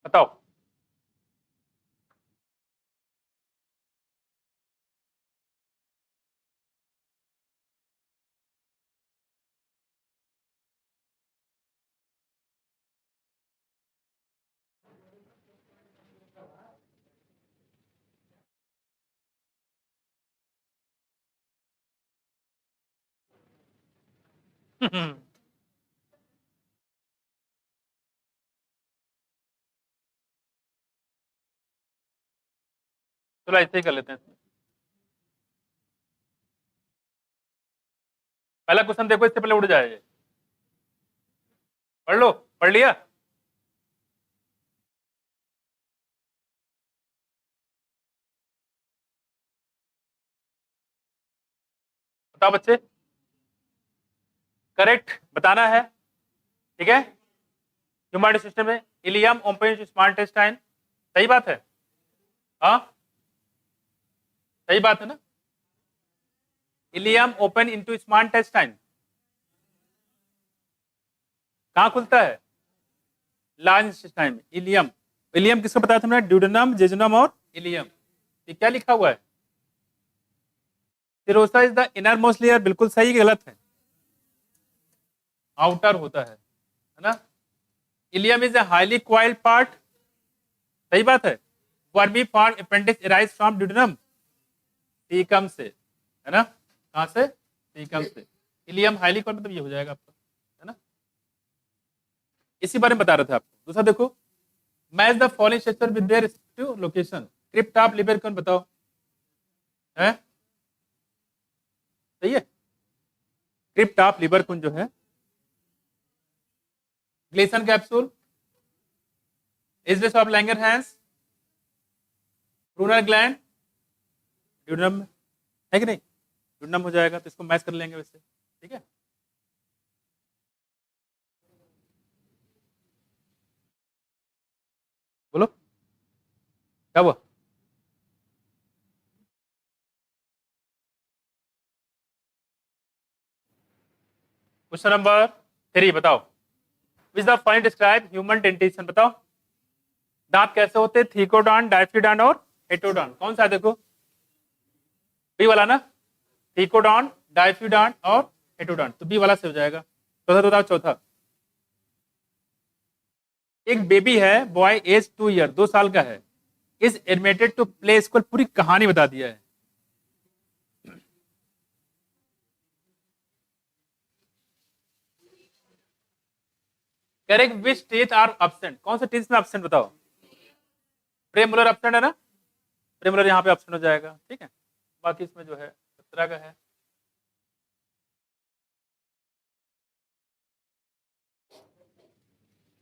बताओ। चलो ऐसे ही कर लेते हैं। पहला क्वेश्चन देखो, इससे पहले उड़ जाए। पढ़ लो, पढ़ लिया। बताओ बच्चे, करेक्ट बताना है, ठीक है। ह्यूमन सिस्टम में इलियम ओपन स्मॉल इंटेस्टाइन, सही बात है। हाँ सही बात है ना, ileum open into small intestine. कहाँ खुलता है, लार्ज इंटेस्टाइन में। इलियम, इलियम किसको बताया था हमने, ड्यूडेनम, जेजुनम और इलियम। ये क्या लिखा हुआ है, serosa is the inner most layer, बिल्कुल सही, गलत है, आउटर होता है ना। Ilium is a highly coiled part, सही बात है। Vermi form appendix arise from duodenum, caecum से, है ना। कहां से, सीकम से। इलियम हाईली क्वाइल्ड मतलब ये हो जाएगा आपका, है ना। इसी बारे में बता रहे थे आपको। दूसरा देखो, match the following structure with their respective location. Crypt of Libre कौन बताओ, है सही है। क्रिप्ट ऑफ लिबर कौन जो है, Glisson capsule, islets of Langerhans, Brunner gland, duodenum है कि नहीं, ड्यूडेनम हो जाएगा, तो इसको मैच कर लेंगे वैसे, ठीक है। बोलो क्या हुआ। क्वेश्चन नंबर 3 बताओ, which the fine describe human dentition. बताओ दांत कैसे होते हैं, थीकोडॉन, डायफिडॉन और हेटोडॉन। कौन सा है देखो, बी वाला ना, थीकोडॉन, डायफिडॉन और हेटोडॉन, तो बी वाला से हो जाएगा। चौथा बताओ, चौथा। एक बेबी है, बॉय एज 2 ईयर, 2 साल का है, is admitted to play school, पूरी कहानी बता दिया है। Correct, which teeth are absent, कौन से टीथ में एब्सेंट बताओ, प्रेमोलर एब्सेंट है ना, प्रेमोलर यहाँ पे एब्सेंट हो जाएगा, ठीक है। बाकी इसमें जो है 17 का है।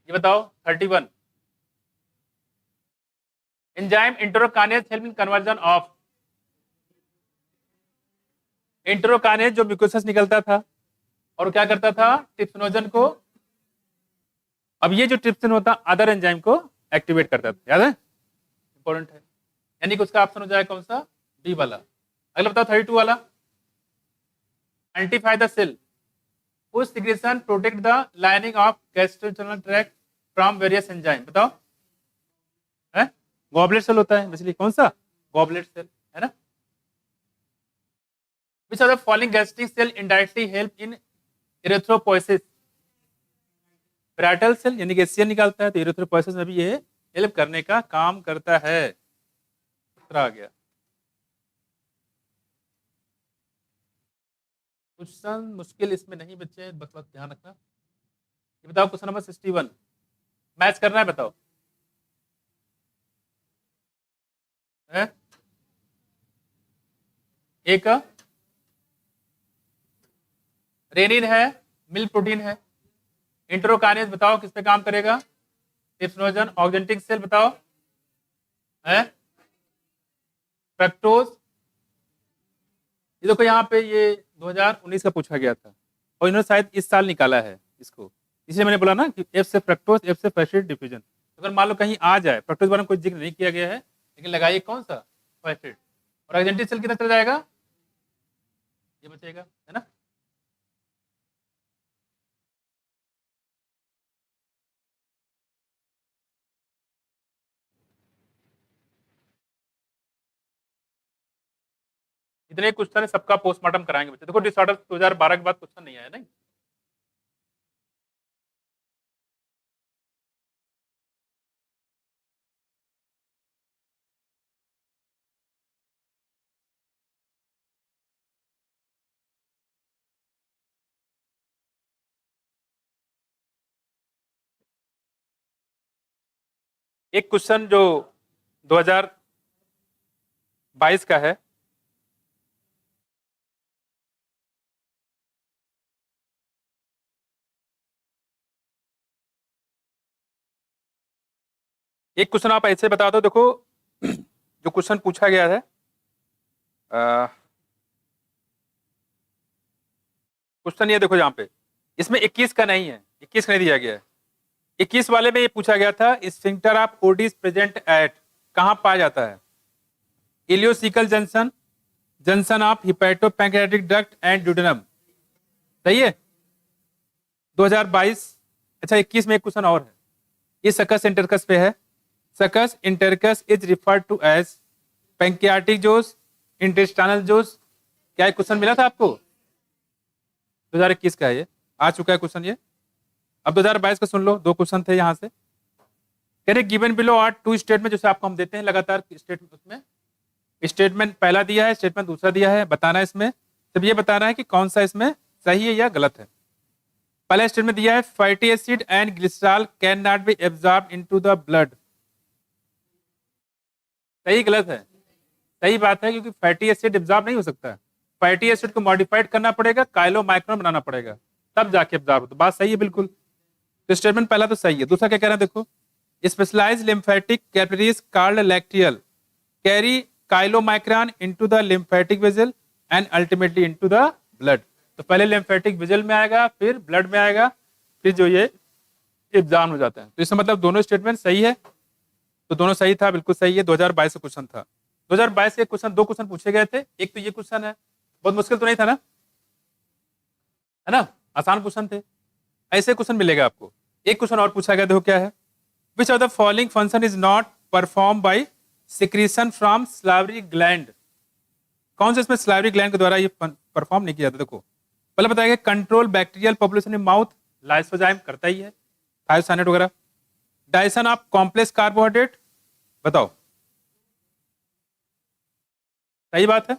ये बताओ 31, enzyme enterokinase help in conversion of, enterokinase जो म्यूकोसा से निकलता था और क्या करता था, ट्रिप्सिनोजन को अब ये जो ट्रिप्सिन होता है अदर एंजाइम को एक्टिवेट करता है, याद है, इंपॉर्टेंट है। यानी कि उसका ऑप्शन हो जाएगा कौन सा, बी वाला। अगला बताओ 32 वाला, identify the cell whose secretion protect the lining of gastrointestinal tract from various enzyme। बताओ, है गॉबलेट सेल होता है बेसिकली, कौन सा, गॉबलेट सेल, है ना। which of the following gastric cell indirectly help in erythropoiesis। Parietal cell यानी कि एचसीएल निकालता है, तो erythropoiesis में भी ये हेल्प करने का काम करता है। उत्तर आ गया। क्वेश्चन मुश्किल इसमें नहीं बच्चे, बस बस ध्यान रखना। ये बताओ क्वेश्चन नंबर 61, मैच करना है, बताओ है? एक रेनिन है, मिल्क प्रोटीन है। इंट्रोकाइनेज बताओ किस पे काम करेगा, ट्रिप्सिनोजन। ऑक्जेंटिक सेल बताओ है, फ्रक्टोज। ये देखो यहाँ पे ये 2019 का पूछा गया था और इन्होंने शायद इस साल निकाला है इसको, इसलिए मैंने बोला ना कि एफ से फ्रक्टोज, एफ से फैसिड डिफ्यूजन। अगर मान लो कहीं आ जाए, फ्रक्टोज बारे में कोई जिक्र नहीं किया गया है, लेकिन लगाइए कौन सा, फैसिड। और ऑक्जेंटिक सेल कितना चला जाएगा, ये बचेगा, है ना। इतने क्वेश्चन है, सबका पोस्टमार्टम कराएंगे बच्चे। देखो डिसऑर्डर 2012 के बाद क्वेश्चन नहीं आया, नहीं। एक क्वेश्चन जो 2022 का है, एक क्वेश्चन आप ऐसे बता दो। देखो जो क्वेश्चन पूछा गया है, क्वेश्चन ये देखो यहाँ पे, इसमें 21 का नहीं है, 21 का नहीं दिया गया है। 21 वाले में ये पूछा गया था, sphincter of Oddi present at, कहाँ पाया जाता है, ileocaecal junction, junction of hepatopancreatic duct and duodenum. सही है 2022। अच्छा 21 में एक क्वेश्चन और है, ये सकस इंटरकस पे है। Succus entericus is referred to as pancreatic juice, intestinal juice. क्या एक क्वेश्चन मिला था आपको, 2021 का है, ये आ चुका है क्वेश्चन ये। अब 2022 का सुन लो, दो क्वेश्चन थे यहाँ से। कह रहे given below are two statement, जैसे आपको हम देते हैं लगातार स्टेटमेंट, उसमें स्टेटमेंट पहला दिया है, स्टेटमेंट दूसरा दिया है, बताना है इसमें, सिर्फ ये बताना है कि कौन सा इसमें सही है या गलत है। पहला स्टेटमेंट दिया है, fatty acid and glycerol can not be absorb into the blood. सही गलत है, सही बात है, क्योंकि फैटी एसिड एब्जॉर्ब नहीं हो सकता है। फैटी एसिड को मॉडिफाइड करना पड़ेगा, काइलोमाइक्रोन बनाना पड़ेगा, तब जाके एब्जॉर्ब हो। तो बात सही है बिल्कुल, तो स्टेटमेंट पहला तो सही है। दूसरा क्या कह रहा है देखो, specialised lymphatic capillaries called lacteal carry chylomicron into the lymphatic vessel and ultimately into the blood. तो पहले लिम्फेटिक वेसल में आएगा, फिर ब्लड में आएगा, फिर जो ये एब्जॉर्ब हो जाता है। तो इसका मतलब दोनों स्टेटमेंट सही है, तो दोनों सही था, बिल्कुल सही है। 2022 का क्वेश्चन था। 2022 के क्वेश्चन, दो क्वेश्चन पूछे गए थे, एक तो ये क्वेश्चन है, बहुत मुश्किल तो नहीं था ना, है ना, आसान क्वेश्चन थे। ऐसे क्वेश्चन मिलेगा आपको। एक क्वेश्चन और पूछा गया, देखो क्या है, which of the following function is not perform by secretion from salivary gland. कौन से इसमें सलाइवरी ग्लैंड के द्वारा ये परफॉर्म नहीं किया जाता। देखो पहले बताया control bacterial population in mouth, lysozyme करता ही है, थायोसाइनेट वगैरह। डाइजेशन ऑफ कॉम्प्लेक्स कार्बोहाइड्रेट, बताओ सही बात है।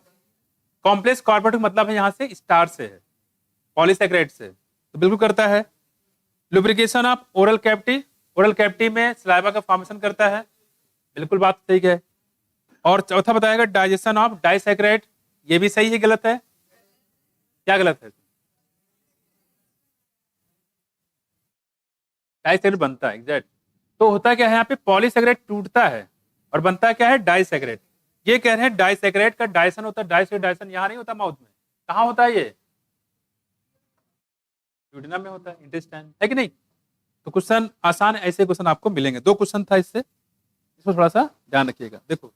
कॉम्प्लेक्स कार्बोहाइड्रेट मतलब है यहां से स्टार्च से है, पॉलीसैकेराइड से, तो बिल्कुल करता है। Lubrication of oral cavity, oral cavity में सलाइवा का फॉर्मेशन करता है, बिल्कुल बात सही है। और चौथा बताएगा डाइजेशन ऑफ डाइसैकेराइड, ये भी सही है गलत है, क्या गलत है, डाइसैकेराइड बनता है एग्जैक्ट। तो होता क्या है यहाँ पे, पॉलीसैकेराइड टूटता है और बनता क्या है, डाइसैकेराइड। ये कह रहे हैं डाइसैकेराइड का डाइजेशन होता है, डाइसैकेराइड डाइजेशन यहाँ नहीं होता माउथ में, कहाँ होता है, ये ड्यूडेनम में होता है, इंटेस्टाइन है कि नहीं। तो क्वेश्चन आसान ऐसे क्वेश्चन आपको मिलेंगे। 2 क्वेश्चन था इससे, इसको थोड़ा सा ध्यान रखिएगा। देखो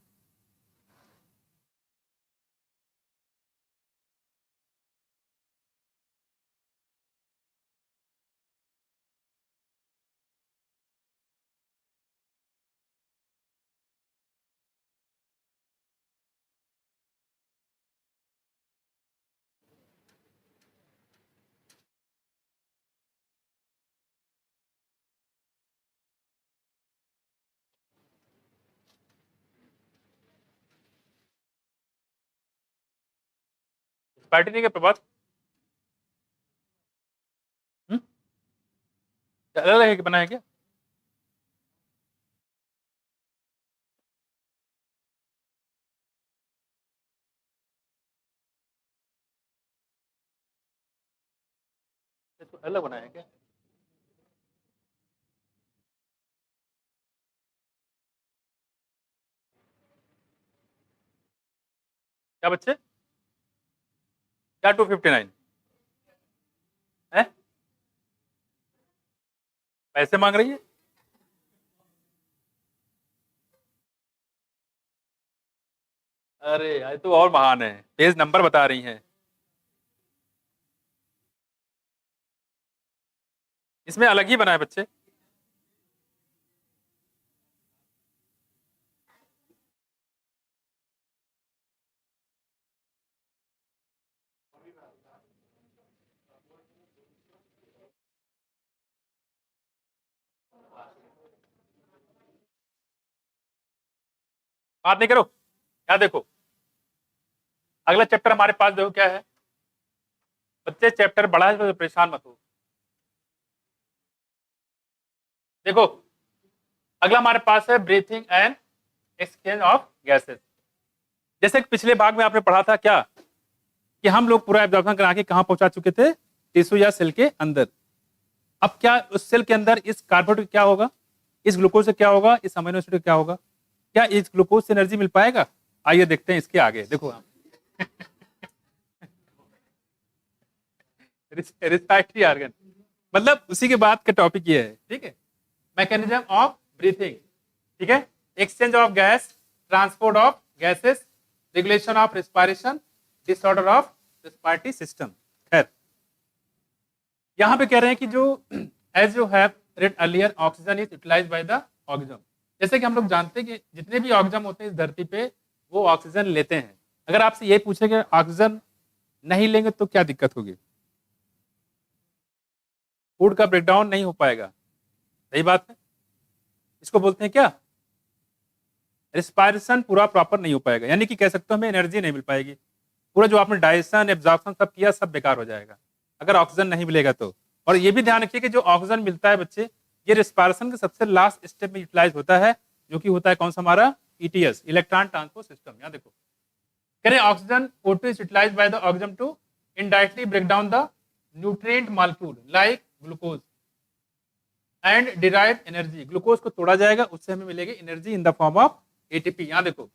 पार्टी नहीं के प्रभात अलग अलग बनाया क्या? इसको अलग बनाया क्या? क्या बच्चे? क्या 259 है? पैसे मांग रही है? अरे यार तो और महान है, पेज नंबर बता रही हैं। इसमें अलग ही बना है बच्चे। बात नहीं करो। क्या देखो, अगला चैप्टर हमारे पास देखो क्या है बच्चे, चैप्टर बड़ा है तो परेशान मत हो। देखो अगला हमारे पास है breathing and exchange of gases. जैसे कि पिछले भाग में आपने पढ़ा था क्या कि हम लोग पूरा एब्जॉर्प्शन करा के कहां पहुंचा चुके थे, टिश्यू या सेल के अंदर। अब क्या उस सेल के अंदर इस कार्बोहाइड्रेट क्या होगा, इस ग्लूकोज से क्या होगा, इस अमीनो एसिड क्या होगा, क्या इस ग्लूकोज से एनर्जी मिल पाएगा? आइए देखते हैं इसके आगे। देखो आप रिस्पायरेटरी ऑर्गन, मतलब उसी के बाद का टॉपिक ये है, ठीक है। मैकेनिज्म ऑफ ब्रीथिंग, ठीक है, exchange of gas, transport of gases, regulation of respiration, disorder of respiratory system. खैर यहां पे कह रहे हैं कि जो as you have read earlier oxygen is utilised by the organism. जैसे कि हम लोग जानते हैं कि जितने भी ऑर्गेनिज्म होते हैं इस धरती पे वो ऑक्सीजन लेते हैं। अगर आपसे ये पूछे कि ऑक्सीजन नहीं लेंगे तो क्या दिक्कत होगी? फूड का ब्रेकडाउन नहीं हो पाएगा, सही बात है। इसको बोलते हैं क्या, रिस्पायरेशन पूरा प्रॉपर नहीं हो पाएगा, यानी कि कह सकते हो हमें एनर्जी नहीं मिल पाएगी। पूरा जो आपने डाइजेशन एब्जॉर्प्शन सब किया सब बेकार हो जाएगा अगर ऑक्सीजन नहीं मिलेगा तो। और ये भी ध्यान रखिए कि जो ऑक्सीजन मिलता है बच्चे, ये रिस्पायरेशन के सबसे लास्ट स्टेप में यूटिलाइज होता है, जो कि होता है कौन सा हमारा, ईटीएस, इलेक्ट्रॉन ट्रांसपोर्ट सिस्टम। यहाँ देखो कह रहे oxygen O2 is utilized by the organism to indirectly break down the nutrient molecule like glucose and derive energy। Glucose को तोड़ा जाएगा, उससे हमें मिलेगी energy in the form of ATP. यहाँ देखो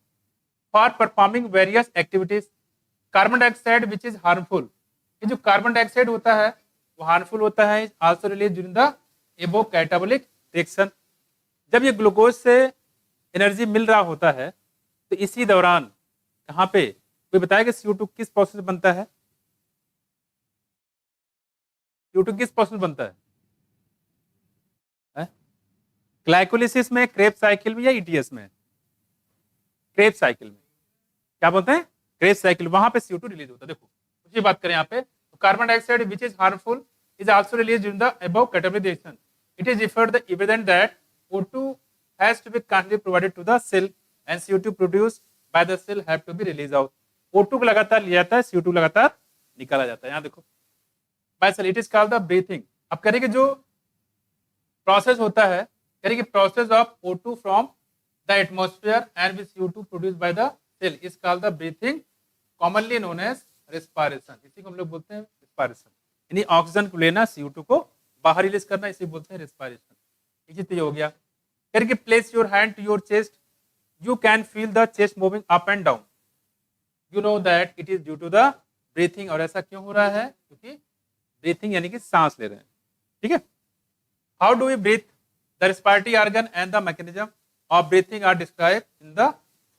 for performing various activities, carbon dioxide which is harmful, ये जो कार्बन डाइऑक्साइड होता है वो हार्मफुल होता है, आल्सो रिलीज ड्यूरिंग द एबो कैटाबोलिक रिएक्शन। जब ये ग्लूकोज से एनर्जी मिल रहा होता है तो इसी दौरान कहाँ पे, कोई बताएगा CO2 किस प्रोसेस में बनता है? CO2 किस प्रोसेस में बनता है? ग्लाइकोलिसिस में, क्रेब्स साइकिल में, या ईटीएस में? क्रेब्स साइकिल में। क्या बोलते हैं? क्रेब्स साइकिल, वहां पे CO2 रिलीज होता है। देखो उसी बात करें यहाँ पे, तो carbon dioxide which is harmful is also released during the above category reaction. It is referred the evident that O2 has to be constantly provided to the cell and CO2 produced by the cell have to be released out. O2 को लगातार लिया जाता है, CO2 लगातार निकाला जाता है। यहाँ देखो by cell it is called the breathing। अब करेंगे जो प्रोसेस होता है, करेंगे process of O2 from the atmosphere and with CO2 produced by the cell is called the breathing, commonly known as respiration। इसी को हम लोग बोलते हैं respiration, यानी ऑक्सीजन को लेना, CO2 को बाहर रिलीज करना, इसे बोलते हैं रेस्पिरेशन। ये हो गया। करके place your hand to your chest, you can feel the chest moving up and down, you know that it is due to the breathing. और ऐसा क्यों हो रहा है? क्योंकि ब्रीथिंग यानी कि सांस ले रहे हैं, ठीक है। How do we breathe? The respiratory organ and the mechanism of breathing are describe in the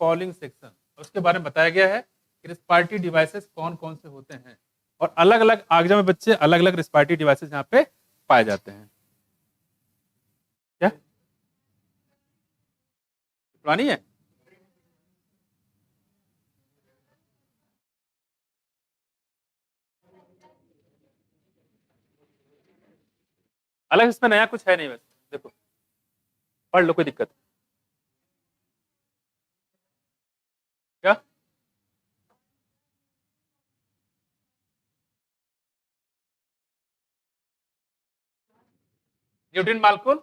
following section. उसके बारे में बताया गया है कि रेस्पिरेटरी डिवाइसेस कौन कौन से होते हैं, और अलग अलग आगजा में बच्चे अलग अलग रेस्पिरेटरी डिवाइसेस यहाँ पे पाए जाते हैं। क्या पुरानी है? अलग इसमें नया कुछ है नहीं, वैसे देखो पढ़ लो, कोई दिक्कत क्या? Nutrient molecule,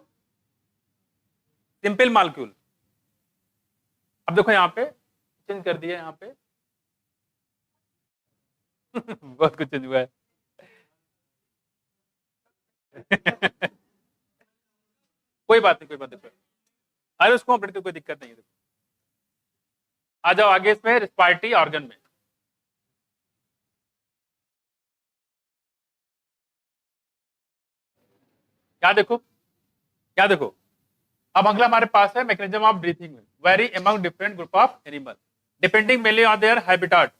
simple molecule. अब देखो यहाँ पे चेंज कर दिया यहाँ पे बहुत कुछ चेंज हुआ है कोई बात नहीं, कोई बात नहीं, अरे उसको अपडेट कोई दिक्कत नहीं है। देखो आ जाओ आगे इसमें रेस्पिरेटरी ऑर्गन में। क्या देखो, क्या देखो, अब अगला हमारे पास है मैकेनिज्म ऑफ ब्रीथिंग में very among different group of animal depending mainly on their habitat.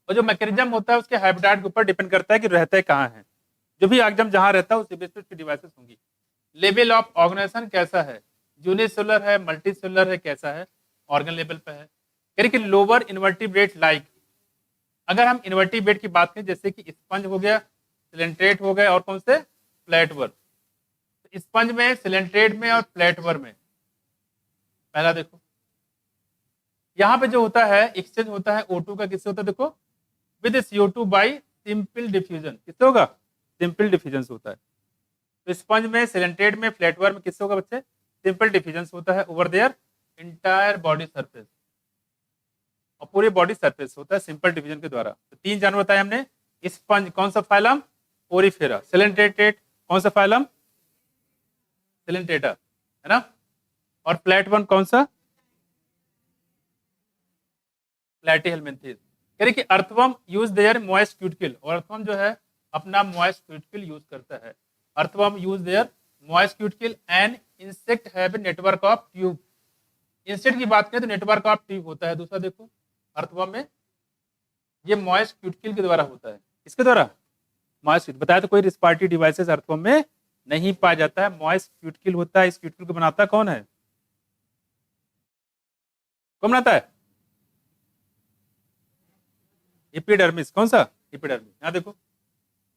और जो मैकेनिज्म होता है उसके हैबिटाट के ऊपर डिपेंड करता है कि रहते कहाँ है। जो भी आगजम जहां रहता है उसी बेस पे उसकी डिवाइसेस होंगी। लेवल ऑफ ऑर्गेनाइजेशन कैसा है, यूनिसेलुलर है, मल्टीसेलुलर है, कैसा है, ऑर्गन लेवल पे है। यानी कि लोअर इन्वर्टिब्रेट लाइक, अगर हम इन्वर्टिब्रेट की बात करें जैसे कि स्पंज हो गया, सिलेंट्रेट हो गया, और कौन से फ्लैटवर्म। स्पंज में, सिलेंट्रेट में और फ्लैटवर्म में, पहला देखो यहाँ पे जो होता है एक्सचेंज होता है O2 का, किससे होता है देखो, with CO2 by simple diffusion. किससे होगा? सिंपल डिफ्यूजन होता है। तो स्पंज में, सिलेंट्रेट में, फ्लैटवर्म में किससे होगा बच्चे? सिंपल डिफ्यूजन होता है over their entire body surface, और पूरे बॉडी सरफेस होता है सिंपल डिवीजन के द्वारा। तो तीन जानवर बताए हमने। स्पंज कौन सा फाइलम? पोरीफेरा। सिलेंट्रेटेड कौन सा फाइलम? सिलेंट्रेटा, है ना। और फ्लैटवर्म कौन सा? प्लेटीहेलमिन्थेस। यानी कि earthworm use their moist cuticle, और अर्थवर्म जो है अपना मॉइस्ट क्यूटिकल यूज करता है। Earthworm use their moist cuticle and insect have a network of tube. Insect की बात करें तो नेटवर्क ऑफ ट्यूब होता है। दूसरा देखो अर्थवर्म में ये मॉइस्ट क्यूटिकल के द्वारा होता है। किसके द्वारा? मॉइस्ट। बताया तो कोई रेस्पिरेटरी डिवाइसेस अर्थवर्म में नहीं पाया जाता है, मॉइस्ट क्यूटिकल होता है। इस क्यूटिकल को बनाता कौन है? कौन बनाता है? एपिडर्मिस। कौन सा? एपिडर्मिस। यहाँ देखो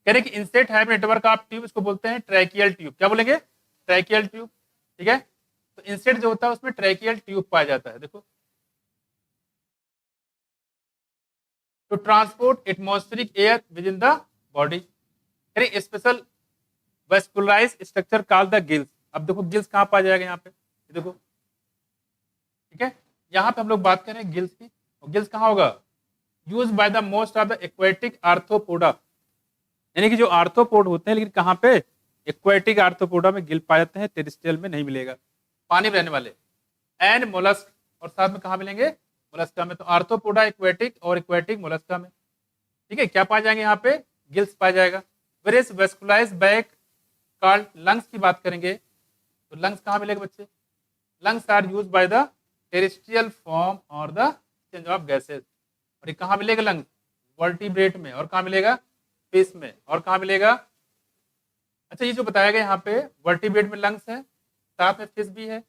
कह रहे कि insect have network of tube, इसको बोलते हैं ट्रैकियल ट्यूब। क्या बोलेंगे? Tracheal tube. ठीक है, तो इंसेक्ट जो होता है उसमें ट्रैकियल ट्यूब पाया जाता है। देखो to transport atmospheric air within the body, special vascularise structure called the gills. अब देखो गिल्स कहाँ पाया जाएगा? यहाँ पे देखो, ठीक है, यहाँ पे हम लोग बात करें गिल्स की। और गिल्स कहाँ होगा? Use by the most of the aquatic arthropoda, यानी कि जो आर्थ्रोपोड होते हैं, लेकिन कहाँ पे? एक्वेटिक आर्थ्रोपोडा में गिल पाए जाते हैं, टेरेस्ट्रियल में नहीं मिलेगा, पानी में रहने वाले। एंड मोलस्क, और साथ में कहाँ मिलेंगे? मोलस्का में। तो आर्थ्रोपोडा एक्वेटिक और एक्वेटिक मोलस्का में। ठीक है, क्या पाए जाएंगे यहाँ पे? गिल्स पाया जाएगा। Various vascularise bag called lungs की बात करेंगे तो लंग्स कहाँ मिलेगा बच्चे? Lungs are use by the terrestrial form और द चेंज ऑफ गैसेस। और ये कहाँ मिलेगा लंग्स? वर्टिब्रेट में। और कहाँ मिलेगा? फिश में। और कहाँ मिलेगा? अच्छा, ये जो बताया गया यहाँ पे वर्टिब्रेट में लंग्स है, साथ में फिश भी है।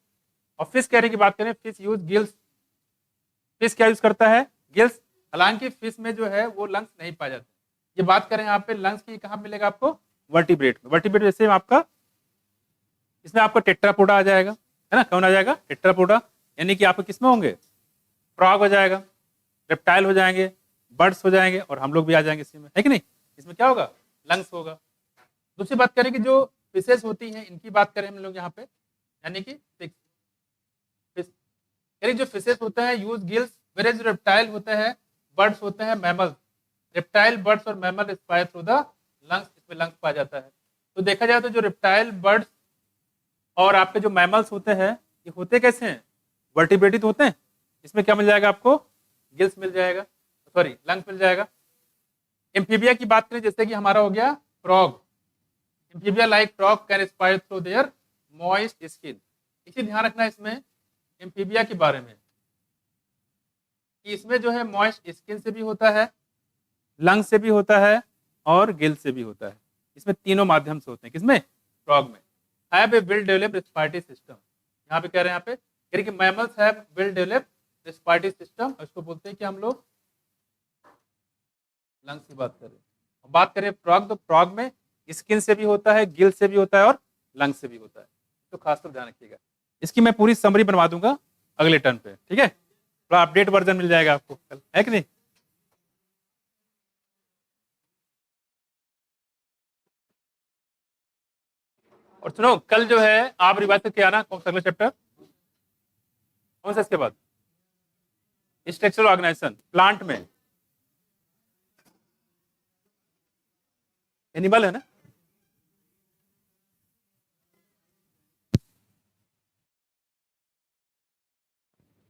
और फिश कहने की बात करें, फिश यूज गिल्स। फिश क्या यूज करता है? गिल्स। हालांकि फिश में जो है वो लंग्स नहीं पाए जाते। ये बात करें यहाँ पे लंग्स की, कहाँ मिलेगा आपको? वर्टिब्रेट में। वर्टिब्रेट जैसे आपका इसमें आपका टेट्रापोडा आ जाएगा, है ना। कौन आ जाएगा? टेट्रापोडा। यानी कि आपको किसमें होंगे? फ्रॉग हो जाएगा, रेप्टाइल हो जाएंगे, बर्ड्स हो जाएंगे, और हम लोग भी आ जाएंगे इसी में, है कि नहीं। इसमें क्या होगा? लंग्स होगा। दूसरी बात करें कि जो फिशेस होती हैं इनकी बात करें हम लोग यहाँ पे, यानी कि फिश, यानी जो फिशेस होते हैं यूज गिल्स, वेरेज जो रेप्टाइल होता है, बर्ड्स होते हैं, मैमल्स। रेप्टाइल, बर्ड्स और mammal respire through the lungs, इसमें लंग्स पाया जाता है। तो देखा जाए तो जो रेप्टाइल, बर्ड्स और आपके जो मैमल्स होते हैं ये होते कैसे हैं? वर्टिब्रेटेड होते हैं। इसमें क्या मिल जाएगा आपको? गिल्स मिल जाएगा, सॉरी लंग्स मिल जाएगा। एम्फीबिया की बात करें जैसे कि हमारा हो गया frog. Amphibia like frog can respire through their moist skin. इसे ध्यान रखना है इसमें एम्फीबिया के बारे में कि इसमें जो है मॉइस्ट स्किन से भी होता है, लंग से भी होता है और गिल से भी होता है। इसमें तीनों माध्यम से होते हैं। किसमें? फ्रॉग में। Have a well developed respiratory system. यहाँ पे कह रहे हैं यहाँ पे कि mammals have well developed respiratory system. इसको बोलते हैं कि हम लोग लंग्स की बात करें, बात करें फ्रॉग, तो फ्रॉग में स्किन से भी होता है, गिल से भी होता है और लंग से भी होता है। तो खासकर ध्यान रखिएगा। इसकी मैं पूरी समरी बनवा दूंगा अगले टर्न पे, ठीक है? थोड़ा अपडेट वर्जन मिल जाएगा आपको कल, है कि नहीं? और सुनो, कल जो है आप रिवाइज करके आना। कौन सा अगला चैप्टर? कौन सा इसके बाद? स्ट्रक्चरल ऑर्गेनाइजेशन प्लांट में। एनिमल है ना?